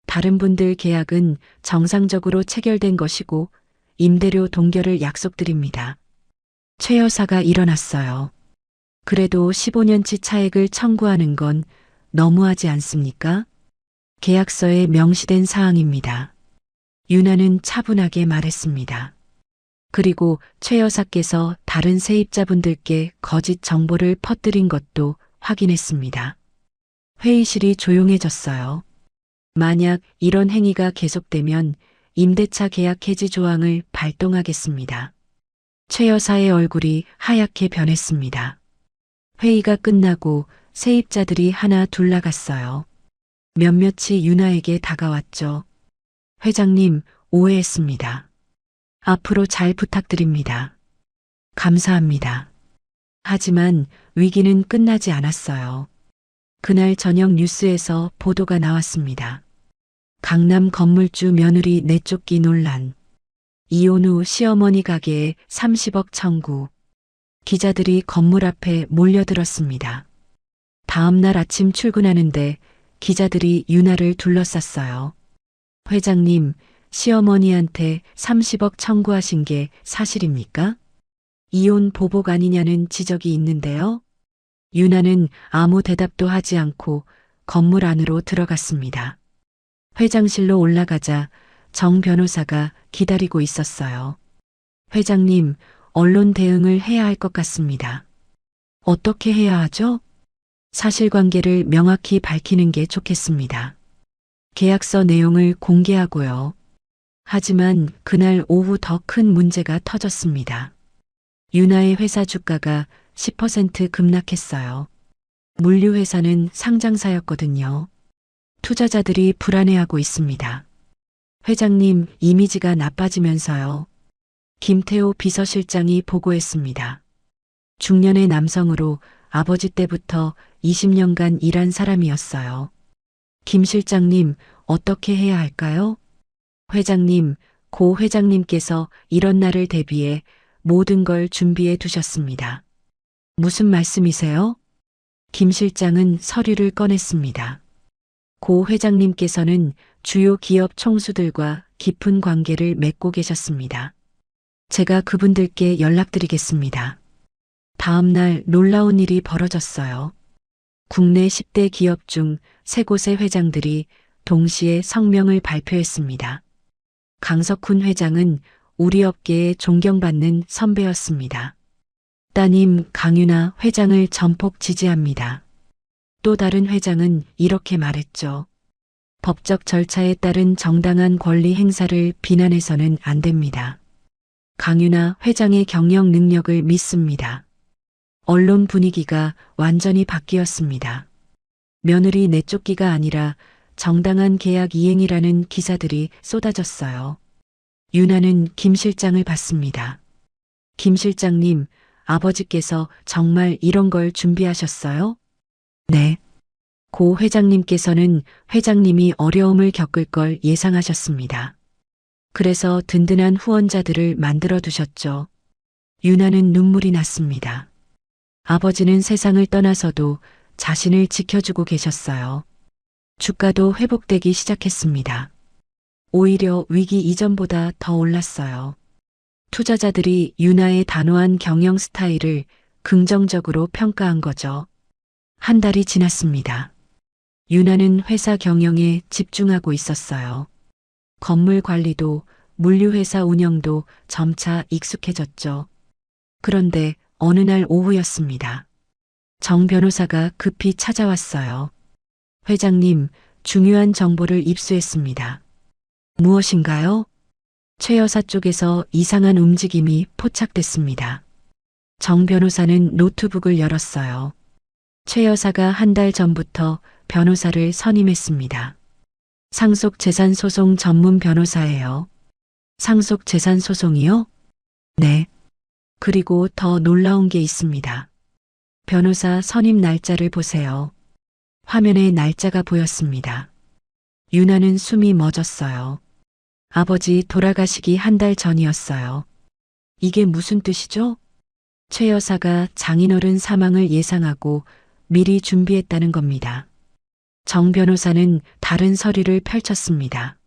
다른 분들 계약은 정상적으로 체결된 것이고 임대료 동결을 약속드립니다. 최 여사가 일어났어요. 그래도 15년치 차액을 청구하는 건 너무하지 않습니까? 계약서에 명시된 사항입니다. 유나는 차분하게 말했습니다. 그리고 최 여사께서 다른 세입자분들께 거짓 정보를 퍼뜨린 것도 확인했습니다. 회의실이 조용해졌어요. 만약 이런 행위가 계속되면 임대차 계약 해지 조항을 발동하겠습니다. 최 여사의 얼굴이 하얗게 변했습니다. 회의가 끝나고 세입자들이 하나 둘 나갔어요. 몇몇이 유나에게 다가왔죠. 회장님, 오해했습니다. 앞으로 잘 부탁드립니다. 감사합니다. 하지만 위기는 끝나지 않았어요. 그날 저녁 뉴스에서 보도가 나왔습니다. 강남 건물주 며느리 내쫓기 논란. 이혼 후 시어머니 가게에 30억 청구. 기자들이 건물 앞에 몰려들었습니다. 다음 날 아침 출근하는데 기자들이 유나를 둘러쌌어요. 회장님, 시어머니한테 30억 청구하신 게 사실입니까? 이혼 보복 아니냐는 지적이 있는데요. 유나는 아무 대답도 하지 않고 건물 안으로 들어갔습니다. 회장실로 올라가자 정 변호사가 기다리고 있었어요. 회장님, 언론 대응을 해야 할 것 같습니다. 어떻게 해야 하죠? 사실관계를 명확히 밝히는 게 좋겠습니다. 계약서 내용을 공개하고요. 하지만 그날 오후 더 큰 문제가 터졌습니다. 유나의 회사 주가가 10% 급락했어요. 물류회사는 상장사였거든요. 투자자들이 불안해하고 있습니다. 회장님, 이미지가 나빠지면서요. 김태호 비서실장이 보고했습니다. 중년의 남성으로 아버지 때부터 20년간 일한 사람이었어요. 김 실장님, 어떻게 해야 할까요? 회장님, 고 회장님께서 이런 날을 대비해 모든 걸 준비해 두셨습니다. 무슨 말씀이세요? 김 실장은 서류를 꺼냈습니다. 고 회장님께서는 주요 기업 총수들과 깊은 관계를 맺고 계셨습니다. 제가 그분들께 연락드리겠습니다. 다음 날 놀라운 일이 벌어졌어요. 국내 10대 기업 중 3곳의 회장들이 동시에 성명을 발표했습니다. 강석훈 회장은 우리 업계에 존경받는 선배였습니다. 따님 강윤아 회장을 전폭 지지합니다. 또 다른 회장은 이렇게 말했죠. 법적 절차에 따른 정당한 권리 행사를 비난해서는 안 됩니다. 강윤아 회장의 경영 능력을 믿습니다. 언론 분위기가 완전히 바뀌었습니다. 며느리 내쫓기가 아니라 정당한 계약 이행이라는 기사들이 쏟아졌어요. 유나는 김 실장을 봤습니다. 김 실장님, 아버지께서 정말 이런 걸 준비하셨어요? 네. 고 회장님께서는 회장님이 어려움을 겪을 걸 예상하셨습니다. 그래서 든든한 후원자들을 만들어 두셨죠. 유나는 눈물이 났습니다. 아버지는 세상을 떠나서도 자신을 지켜주고 계셨어요. 주가도 회복되기 시작했습니다. 오히려 위기 이전보다 더 올랐어요. 투자자들이 유나의 단호한 경영 스타일을 긍정적으로 평가한 거죠. 한 달이 지났습니다. 유나는 회사 경영에 집중하고 있었어요. 건물 관리도 물류회사 운영도 점차 익숙해졌죠. 그런데 어느 날 오후였습니다. 정 변호사가 급히 찾아왔어요. 회장님, 중요한 정보를 입수했습니다. 무엇인가요? 최 여사 쪽에서 이상한 움직임이 포착됐습니다. 정 변호사는 노트북을 열었어요. 최 여사가 한 달 전부터 변호사를 선임했습니다. 상속재산소송 전문 변호사예요. 상속재산소송이요? 네. 그리고 더 놀라운 게 있습니다. 변호사 선임 날짜를 보세요. 화면에 날짜가 보였습니다. 유나는 숨이 멎었어요. 아버지 돌아가시기 한 달 전이었어요. 이게 무슨 뜻이죠? 최 여사가 장인어른 사망을 예상하고 미리 준비했다는 겁니다. 정 변호사는 다른 서류를 펼쳤습니다.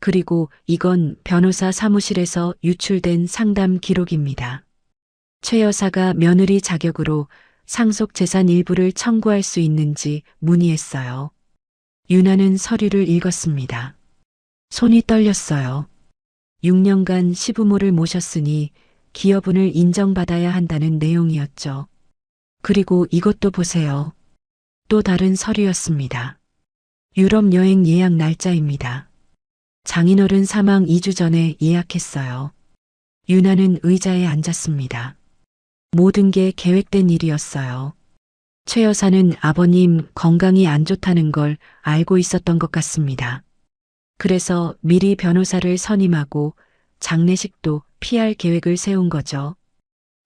그리고 이건 변호사 사무실에서 유출된 상담 기록입니다. 최 여사가 며느리 자격으로 상속재산 일부를 청구할 수 있는지 문의했어요. 유나는 서류를 읽었습니다. 손이 떨렸어요. 6년간 시부모를 모셨으니 기여분을 인정받아야 한다는 내용이었죠. 그리고 이것도 보세요. 또 다른 서류였습니다. 유럽 여행 예약 날짜입니다. 장인어른 사망 2주 전에 예약했어요. 유나는 의자에 앉았습니다. 모든 게 계획된 일이었어요. 최 여사는 아버님 건강이 안 좋다는 걸 알고 있었던 것 같습니다. 그래서 미리 변호사를 선임하고 장례식도 피할 계획을 세운 거죠.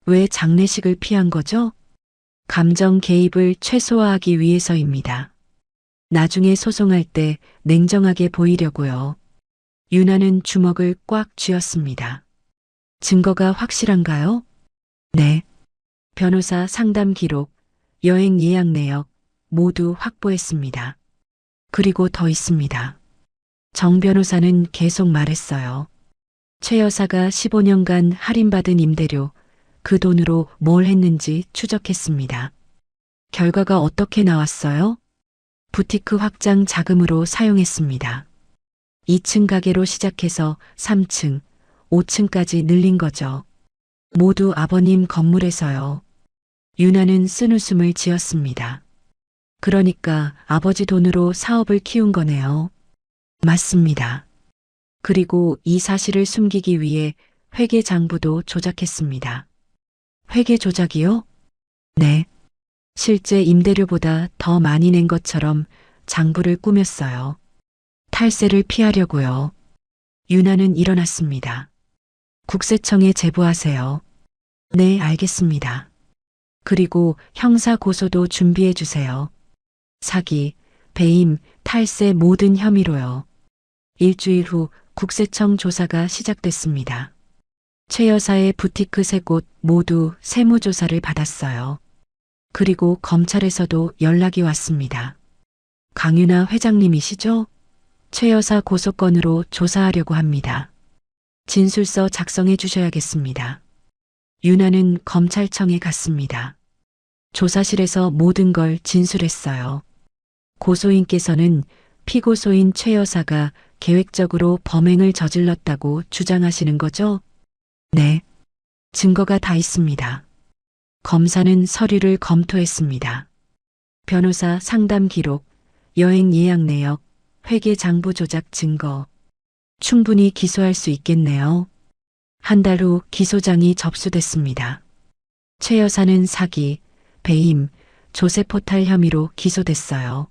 왜 장례식을 피한 거죠? 감정 개입을 최소화하기 위해서입니다. 나중에 소송할 때 냉정하게 보이려고요. 유나는 주먹을 꽉 쥐었습니다. 증거가 확실한가요? 네. 변호사 상담 기록, 여행 예약 내역 모두 확보했습니다. 그리고 더 있습니다. 정 변호사는 계속 말했어요. 최 여사가 15년간 할인받은 임대료, 그 돈으로 뭘 했는지 추적했습니다. 결과가 어떻게 나왔어요? 부티크 확장 자금으로 사용했습니다. 2층 가게로 시작해서 3층, 5층까지 늘린 거죠. 모두 아버님 건물에서요. 유나는 쓴웃음을 지었습니다. 그러니까 아버지 돈으로 사업을 키운 거네요. 맞습니다. 그리고 이 사실을 숨기기 위해 회계 장부도 조작했습니다. 회계 조작이요? 네. 실제 임대료보다 더 많이 낸 것처럼 장부를 꾸몄어요. 탈세를 피하려고요. 유나는 일어났습니다. 국세청에 제보하세요. 네, 알겠습니다. 그리고 형사 고소도 준비해 주세요. 사기, 배임, 탈세 모든 혐의로요. 일주일 후 국세청 조사가 시작됐습니다. 최 여사의 부티크 3곳 모두 세무조사를 받았어요. 그리고 검찰에서도 연락이 왔습니다. 강윤아 회장님이시죠? 최 여사 고소건으로 조사하려고 합니다. 진술서 작성해 주셔야겠습니다. 유나는 검찰청에 갔습니다. 조사실에서 모든 걸 진술했어요. 고소인께서는 피고소인 최 여사가 계획적으로 범행을 저질렀다고 주장하시는 거죠? 네. 증거가 다 있습니다. 검사는 서류를 검토했습니다. 변호사 상담 기록, 여행 예약 내역, 회계 장부 조작 증거. 충분히 기소할 수 있겠네요. 한 달 후 기소장이 접수됐습니다. 최 여사는 사기, 배임, 조세 포탈 혐의로 기소됐어요.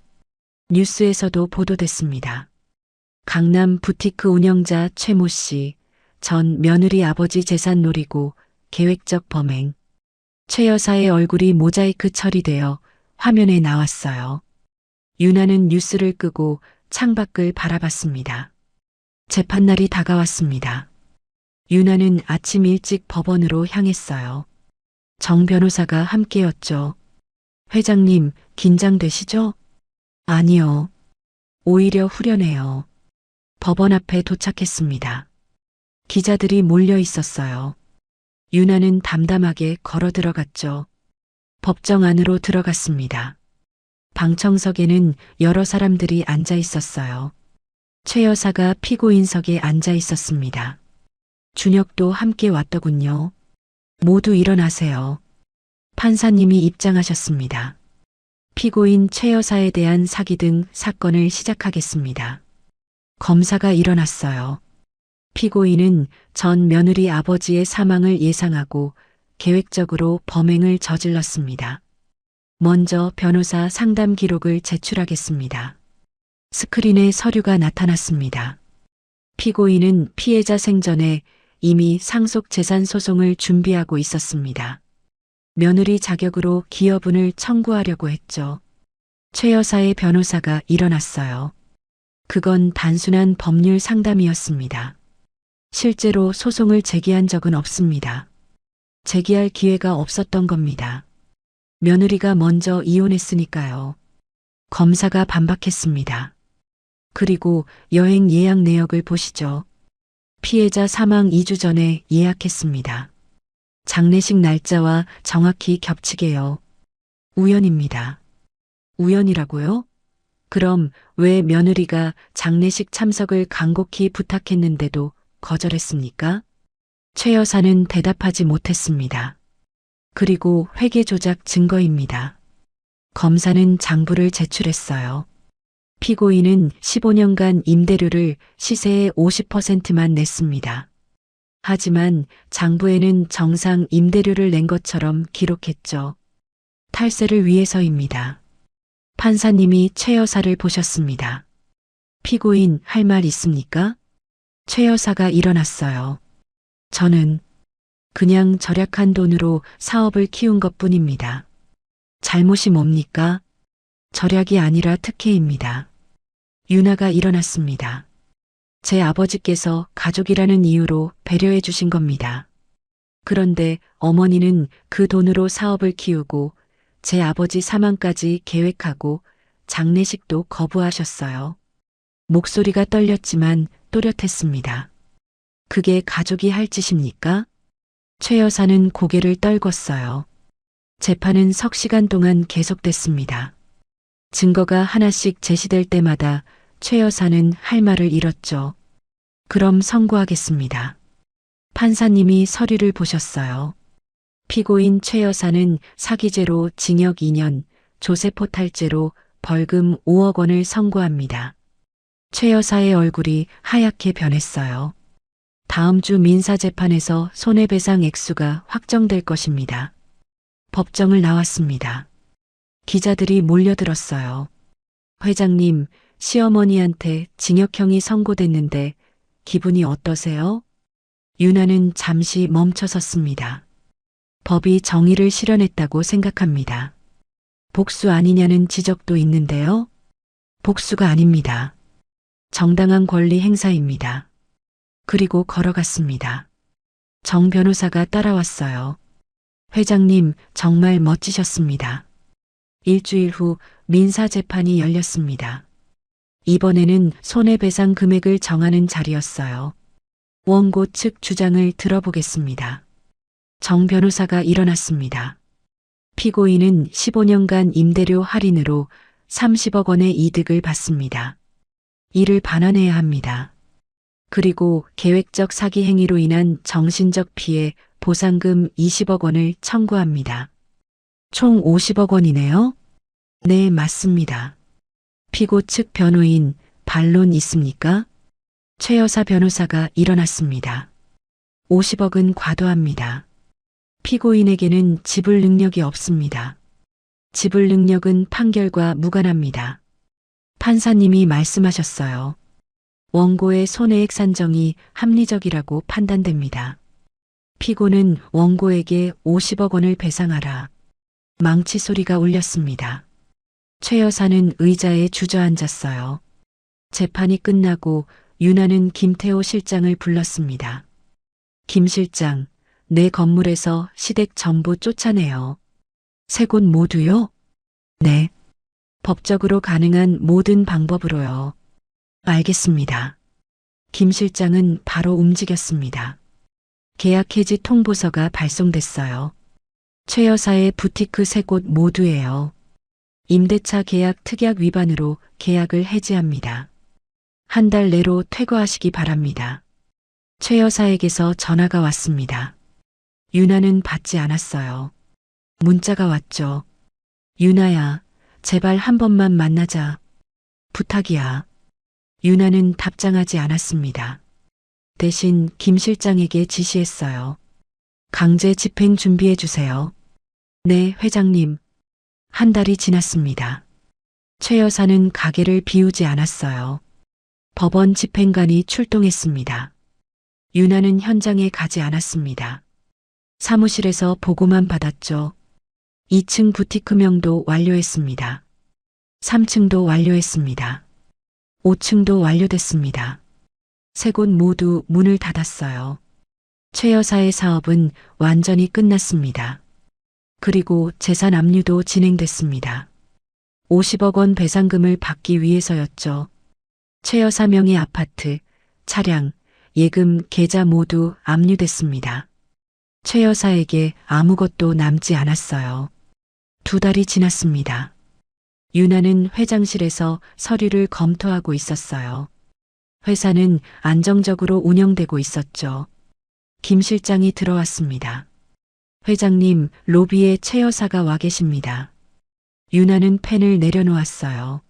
뉴스에서도 보도됐습니다. 강남 부티크 운영자 최모 씨, 전 며느리 아버지 재산 노리고 계획적 범행. 최 여사의 얼굴이 모자이크 처리되어 화면에 나왔어요. 유나는 뉴스를 끄고 창밖을 바라봤습니다. 재판날이 다가왔습니다. 유나는 아침 일찍 법원으로 향했어요. 정 변호사가 함께였죠. 회장님, 긴장되시죠? 아니요. 오히려 후련해요. 법원 앞에 도착했습니다. 기자들이 몰려 있었어요. 유나는 담담하게 걸어 들어갔죠. 법정 안으로 들어갔습니다. 방청석에는 여러 사람들이 앉아 있었어요. 최 여사가 피고인석에 앉아 있었습니다. 준혁도 함께 왔더군요. 모두 일어나세요. 판사님이 입장하셨습니다. 피고인 최 여사에 대한 사기 등 사건을 시작하겠습니다. 검사가 일어났어요. 피고인은 전 며느리 아버지의 사망을 예상하고 계획적으로 범행을 저질렀습니다. 먼저 변호사 상담 기록을 제출하겠습니다. 스크린에 서류가 나타났습니다. 피고인은 피해자 생전에 이미 상속재산 소송을 준비하고 있었습니다. 며느리 자격으로 기여분을 청구하려고 했죠. 최 여사의 변호사가 일어났어요. 그건 단순한 법률 상담이었습니다. 실제로 소송을 제기한 적은 없습니다. 제기할 기회가 없었던 겁니다. 며느리가 먼저 이혼했으니까요. 검사가 반박했습니다. 그리고 여행 예약 내역을 보시죠. 피해자 사망 2주 전에 예약했습니다. 장례식 날짜와 정확히 겹치게요. 우연입니다. 우연이라고요? 그럼 왜 며느리가 장례식 참석을 간곡히 부탁했는데도 거절했습니까? 최 여사는 대답하지 못했습니다. 그리고 회계 조작 증거입니다. 검사는 장부를 제출했어요. 피고인은 15년간 임대료를 시세의 50%만 냈습니다. 하지만 장부에는 정상 임대료를 낸 것처럼 기록했죠. 탈세를 위해서입니다. 판사님이 최 여사를 보셨습니다. 피고인 할 말 있습니까? 최 여사가 일어났어요. 저는 그냥 절약한 돈으로 사업을 키운 것뿐입니다. 잘못이 뭡니까? 절약이 아니라 특혜입니다. 유나가 일어났습니다. 제 아버지께서 가족이라는 이유로 배려해 주신 겁니다. 그런데 어머니는 그 돈으로 사업을 키우고 제 아버지 사망까지 계획하고 장례식도 거부하셨어요. 목소리가 떨렸지만 또렷했습니다. 그게 가족이 할 짓입니까? 최 여사는 고개를 떨궜어요. 재판은 석 시간 동안 계속됐습니다. 증거가 하나씩 제시될 때마다 최 여사는 할 말을 잃었죠. 그럼 선고하겠습니다. 판사님이 서류를 보셨어요. 피고인 최 여사는 사기죄로 징역 2년, 조세포탈죄로 벌금 5억 원을 선고합니다. 최 여사의 얼굴이 하얗게 변했어요. 다음 주 민사재판에서 손해배상 액수가 확정될 것입니다. 법정을 나왔습니다. 기자들이 몰려들었어요. 회장님, 시어머니한테 징역형이 선고됐는데 기분이 어떠세요? 유나는 잠시 멈춰섰습니다. 법이 정의를 실현했다고 생각합니다. 복수 아니냐는 지적도 있는데요. 복수가 아닙니다. 정당한 권리 행사입니다. 그리고 걸어갔습니다. 정 변호사가 따라왔어요. 회장님, 정말 멋지셨습니다. 일주일 후 민사재판이 열렸습니다. 이번에는 손해배상 금액을 정하는 자리였어요. 원고 측 주장을 들어보겠습니다. 정 변호사가 일어났습니다. 피고인은 15년간 임대료 할인으로 30억 원의 이득을 받습니다. 이를 반환해야 합니다. 그리고 계획적 사기 행위로 인한 정신적 피해 보상금 20억 원을 청구합니다. 총 50억 원이네요? 네, 맞습니다. 피고 측 변호인, 반론 있습니까? 최 여사 변호사가 일어났습니다. 50억은 과도합니다. 피고인에게는 지불 능력이 없습니다. 지불 능력은 판결과 무관합니다. 판사님이 말씀하셨어요. 원고의 손해액 산정이 합리적이라고 판단됩니다. 피고는 원고에게 50억 원을 배상하라. 망치 소리가 울렸습니다. 최 여사는 의자에 주저앉았어요. 재판이 끝나고 유나는 김태호 실장을 불렀습니다. 김 실장, 내 건물에서 시댁 전부 쫓아내요. 세 곳 모두요? 네. 법적으로 가능한 모든 방법으로요. 알겠습니다. 김 실장은 바로 움직였습니다. 계약 해지 통보서가 발송됐어요. 최 여사의 부티크 세 곳 모두예요. 임대차 계약 특약 위반으로 계약을 해지합니다. 한 달 내로 퇴거하시기 바랍니다. 최 여사에게서 전화가 왔습니다. 유나는 받지 않았어요. 문자가 왔죠. 유나야, 제발 한 번만 만나자. 부탁이야. 유나는 답장하지 않았습니다. 대신 김 실장에게 지시했어요. 강제 집행 준비해 주세요. 네, 회장님. 한 달이 지났습니다. 최 여사는 가게를 비우지 않았어요. 법원 집행관이 출동했습니다. 유나는 현장에 가지 않았습니다. 사무실에서 보고만 받았죠. 2층 부티크명도 완료했습니다. 3층도 완료했습니다. 5층도 완료됐습니다. 세 곳 모두 문을 닫았어요. 최 여사의 사업은 완전히 끝났습니다. 그리고 재산 압류도 진행됐습니다. 50억 원 배상금을 받기 위해서였죠. 최 여사 명의 아파트, 차량, 예금, 계좌 모두 압류됐습니다. 최 여사에게 아무것도 남지 않았어요. 2달이 지났습니다. 유나는 회장실에서 서류를 검토하고 있었어요. 회사는 안정적으로 운영되고 있었죠. 김 실장이 들어왔습니다. 회장님, 로비에 최 여사가 와 계십니다. 유나는 펜을 내려놓았어요.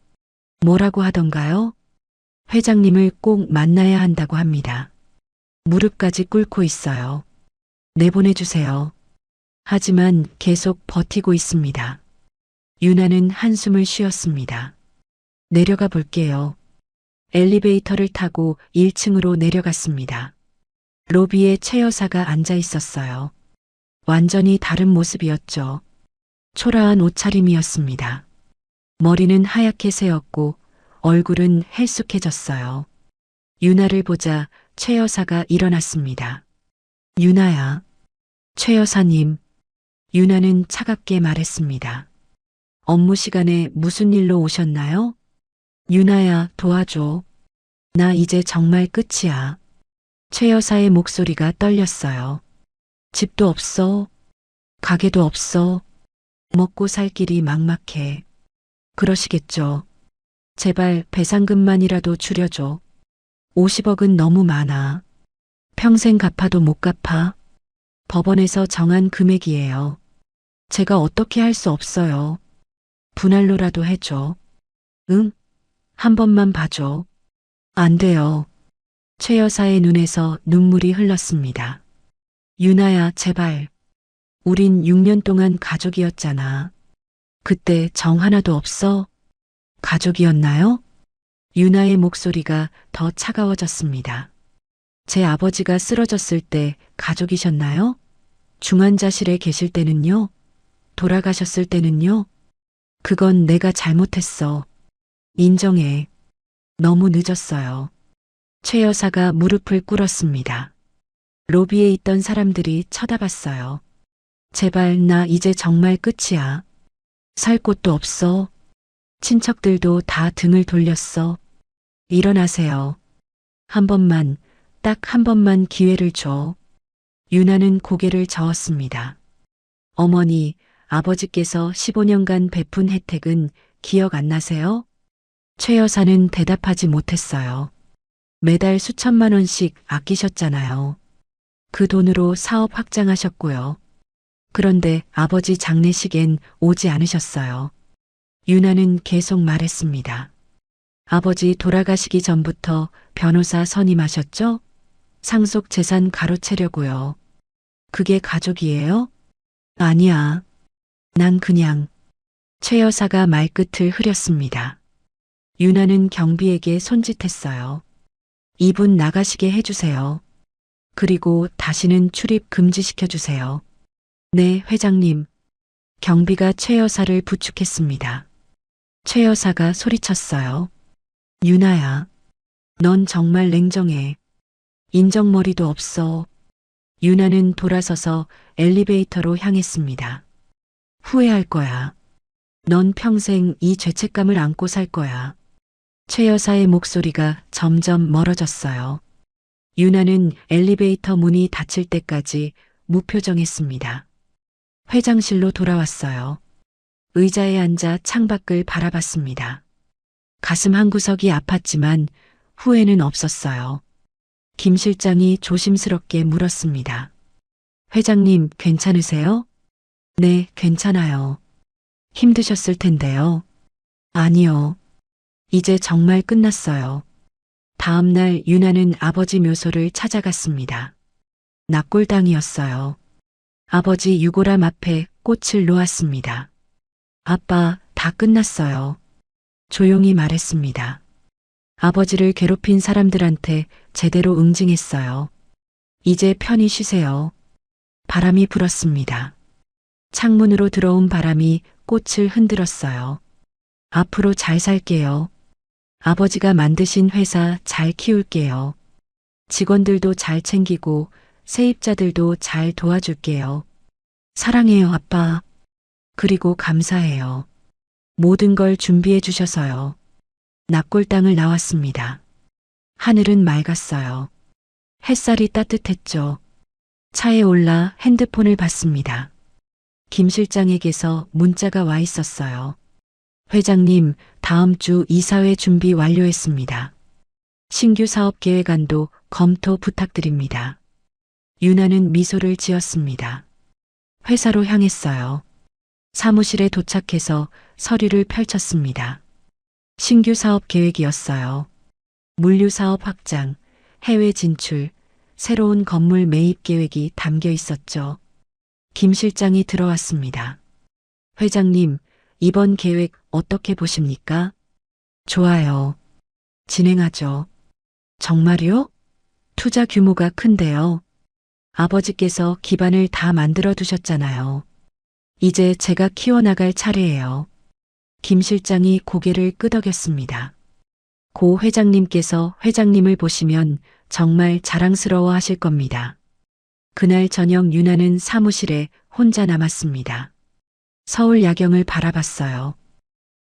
뭐라고 하던가요? 회장님을 꼭 만나야 한다고 합니다. 무릎까지 꿇고 있어요. 내보내주세요. 하지만 계속 버티고 있습니다. 유나는 한숨을 쉬었습니다. 내려가 볼게요. 엘리베이터를 타고 1층으로 내려갔습니다. 로비에 최 여사가 앉아 있었어요. 완전히 다른 모습이었죠. 초라한 옷차림이었습니다. 머리는 하얗게 새었고 얼굴은 헬쑥해졌어요. 유나를 보자 최 여사가 일어났습니다. 유나야. 최 여사님. 유나는 차갑게 말했습니다. 업무 시간에 무슨 일로 오셨나요? 유나야, 도와줘. 나 이제 정말 끝이야. 최 여사의 목소리가 떨렸어요. 집도 없어. 가게도 없어. 먹고 살 길이 막막해. 그러시겠죠. 제발 배상금만이라도 줄여줘. 50억은 너무 많아. 평생 갚아도 못 갚아. 법원에서 정한 금액이에요. 제가 어떻게 할 수 없어요. 분할로라도 해줘. 응? 한 번만 봐줘. 안 돼요. 최 여사의 눈에서 눈물이 흘렀습니다. 유나야, 제발. 우린 6년 동안 가족이었잖아. 그때 정 하나도 없어? 가족이었나요? 유나의 목소리가 더 차가워졌습니다. 제 아버지가 쓰러졌을 때 가족이셨나요? 중환자실에 계실 때는요? 돌아가셨을 때는요? 그건 내가 잘못했어. 인정해. 너무 늦었어요. 최 여사가 무릎을 꿇었습니다. 로비에 있던 사람들이 쳐다봤어요. 제발 나 이제 정말 끝이야. 살 곳도 없어. 친척들도 다 등을 돌렸어. 일어나세요. 한 번만, 딱 한 번만 기회를 줘. 유나는 고개를 저었습니다. 어머니, 아버지께서 15년간 베푼 혜택은 기억 안 나세요? 최 여사는 대답하지 못했어요. 매달 수천만 원씩 아끼셨잖아요. 그 돈으로 사업 확장하셨고요. 그런데 아버지 장례식엔 오지 않으셨어요. 유나는 계속 말했습니다. 아버지 돌아가시기 전부터 변호사 선임하셨죠? 상속 재산 가로채려고요. 그게 가족이에요? 아니야. 난 그냥. 최 여사가 말끝을 흐렸습니다. 유나는 경비에게 손짓했어요. 이분 나가시게 해주세요. 그리고 다시는 출입 금지시켜주세요. 네, 회장님. 경비가 최 여사를 부축했습니다. 최 여사가 소리쳤어요. 유나야, 넌 정말 냉정해. 인정머리도 없어. 유나는 돌아서서 엘리베이터로 향했습니다. 후회할 거야. 넌 평생 이 죄책감을 안고 살 거야. 최 여사의 목소리가 점점 멀어졌어요. 유나는 엘리베이터 문이 닫힐 때까지 무표정했습니다. 회장실로 돌아왔어요. 의자에 앉아 창밖을 바라봤습니다. 가슴 한구석이 아팠지만 후회는 없었어요. 김 실장이 조심스럽게 물었습니다. 회장님, 괜찮으세요? 네, 괜찮아요. 힘드셨을 텐데요. 아니요. 이제 정말 끝났어요. 다음 날 유나는 아버지 묘소를 찾아갔습니다. 납골당이었어요. 아버지 유골함 앞에 꽃을 놓았습니다. 아빠, 다 끝났어요. 조용히 말했습니다. 아버지를 괴롭힌 사람들한테 제대로 응징했어요. 이제 편히 쉬세요. 바람이 불었습니다. 창문으로 들어온 바람이 꽃을 흔들었어요. 앞으로 잘 살게요. 아버지가 만드신 회사 잘 키울게요. 직원들도 잘 챙기고 세입자들도 잘 도와줄게요. 사랑해요, 아빠. 그리고 감사해요. 모든 걸 준비해 주셔서요. 납골당을 나왔습니다. 하늘은 맑았어요. 햇살이 따뜻했죠. 차에 올라 핸드폰을 봤습니다. 김 실장에게서 문자가 와 있었어요. 회장님, 다음 주 이사회 준비 완료했습니다. 신규 사업 계획안도 검토 부탁드립니다. 유나는 미소를 지었습니다. 회사로 향했어요. 사무실에 도착해서 서류를 펼쳤습니다. 신규 사업 계획이었어요. 물류 사업 확장, 해외 진출, 새로운 건물 매입 계획이 담겨 있었죠. 김 실장이 들어왔습니다. 회장님, 이번 계획 어떻게 보십니까? 좋아요. 진행하죠. 정말요? 투자 규모가 큰데요. 아버지께서 기반을 다 만들어 두셨잖아요. 이제 제가 키워나갈 차례예요. 김 실장이 고개를 끄덕였습니다. 고 회장님께서 회장님을 보시면 정말 자랑스러워 하실 겁니다. 그날 저녁 유나는 사무실에 혼자 남았습니다. 서울 야경을 바라봤어요.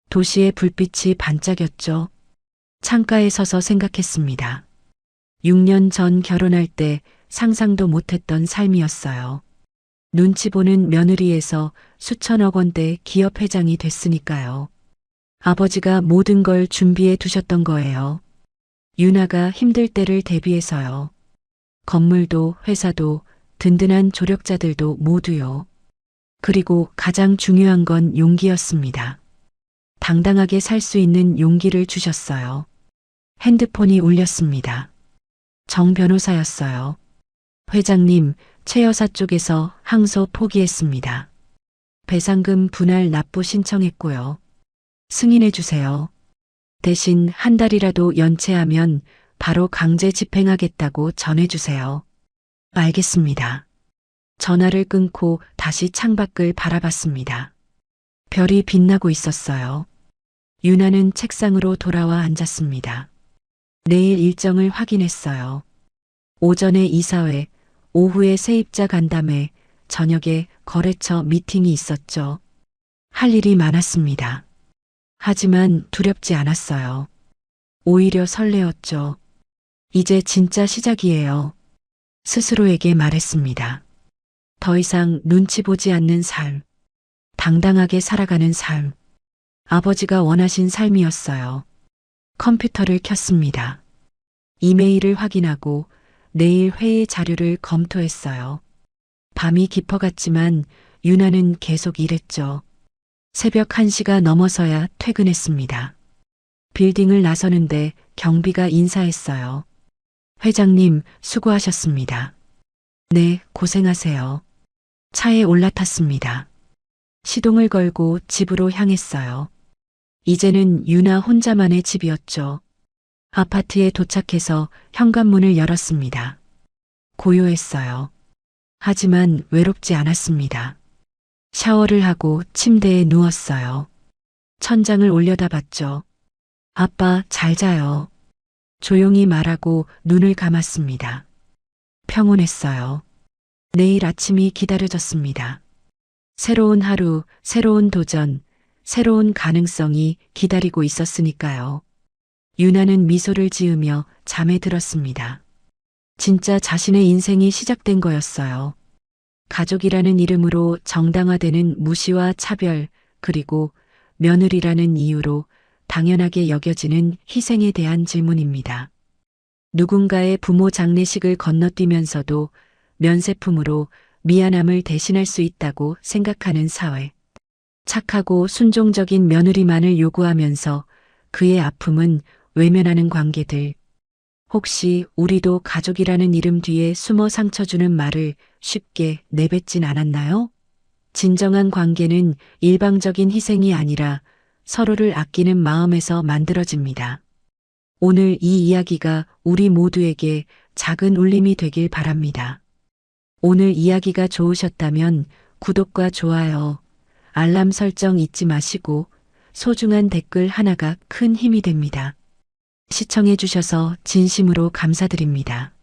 도시의 불빛이 반짝였죠. 창가에 서서 생각했습니다. 6년 전 결혼할 때 상상도 못했던 삶이었어요. 눈치 보는 며느리에서 수천억 원대 기업 회장이 됐으니까요. 아버지가 모든 걸 준비해 두셨던 거예요. 유나가 힘들 때를 대비해서요. 건물도 회사도 든든한 조력자들도 모두요. 그리고 가장 중요한 건 용기였습니다. 당당하게 살 수 있는 용기를 주셨어요. 핸드폰이 울렸습니다. 정 변호사였어요. 회장님, 최 여사 쪽에서 항소 포기했습니다. 배상금 분할 납부 신청했고요. 승인해 주세요. 대신 한 달이라도 연체하면 바로 강제 집행하겠다고 전해주세요. 알겠습니다. 전화를 끊고 다시 창밖을 바라봤습니다. 별이 빛나고 있었어요. 유나는 책상으로 돌아와 앉았습니다. 내일 일정을 확인했어요. 오전에 이사회, 오후에 세입자 간담회, 저녁에 거래처 미팅이 있었죠. 할 일이 많았습니다. 하지만 두렵지 않았어요. 오히려 설레었죠. 이제 진짜 시작이에요. 스스로에게 말했습니다. 더 이상 눈치 보지 않는 삶, 당당하게 살아가는 삶. 아버지가 원하신 삶이었어요. 컴퓨터를 켰습니다. 이메일을 확인하고 내일 회의 자료를 검토했어요. 밤이 깊어갔지만 유나는 계속 일했죠. 새벽 1시가 넘어서야 퇴근했습니다. 빌딩을 나서는데 경비가 인사했어요. 회장님, 수고하셨습니다. 네, 고생하세요. 차에 올라탔습니다. 시동을 걸고 집으로 향했어요. 이제는 유나 혼자만의 집이었죠. 아파트에 도착해서 현관문을 열었습니다. 고요했어요. 하지만 외롭지 않았습니다. 샤워를 하고 침대에 누웠어요. 천장을 올려다봤죠. 아빠, 잘 자요. 조용히 말하고 눈을 감았습니다. 평온했어요. 내일 아침이 기다려졌습니다. 새로운 하루, 새로운 도전, 새로운 가능성이 기다리고 있었으니까요. 유나는 미소를 지으며 잠에 들었습니다. 진짜 자신의 인생이 시작된 거였어요. 가족이라는 이름으로 정당화되는 무시와 차별, 그리고 며느리라는 이유로 당연하게 여겨지는 희생에 대한 질문입니다. 누군가의 부모 장례식을 건너뛰면서도 면세품으로 미안함을 대신할 수 있다고 생각하는 사회. 착하고 순종적인 며느리만을 요구하면서 그의 아픔은 외면하는 관계들. 혹시 우리도 가족이라는 이름 뒤에 숨어 상처 주는 말을 쉽게 내뱉진 않았나요? 진정한 관계는 일방적인 희생이 아니라 서로를 아끼는 마음에서 만들어집니다. 오늘 이 이야기가 우리 모두에게 작은 울림이 되길 바랍니다. 오늘 이야기가 좋으셨다면 구독과 좋아요, 알람 설정 잊지 마시고 소중한 댓글 하나가 큰 힘이 됩니다. 시청해 주셔서 진심으로 감사드립니다.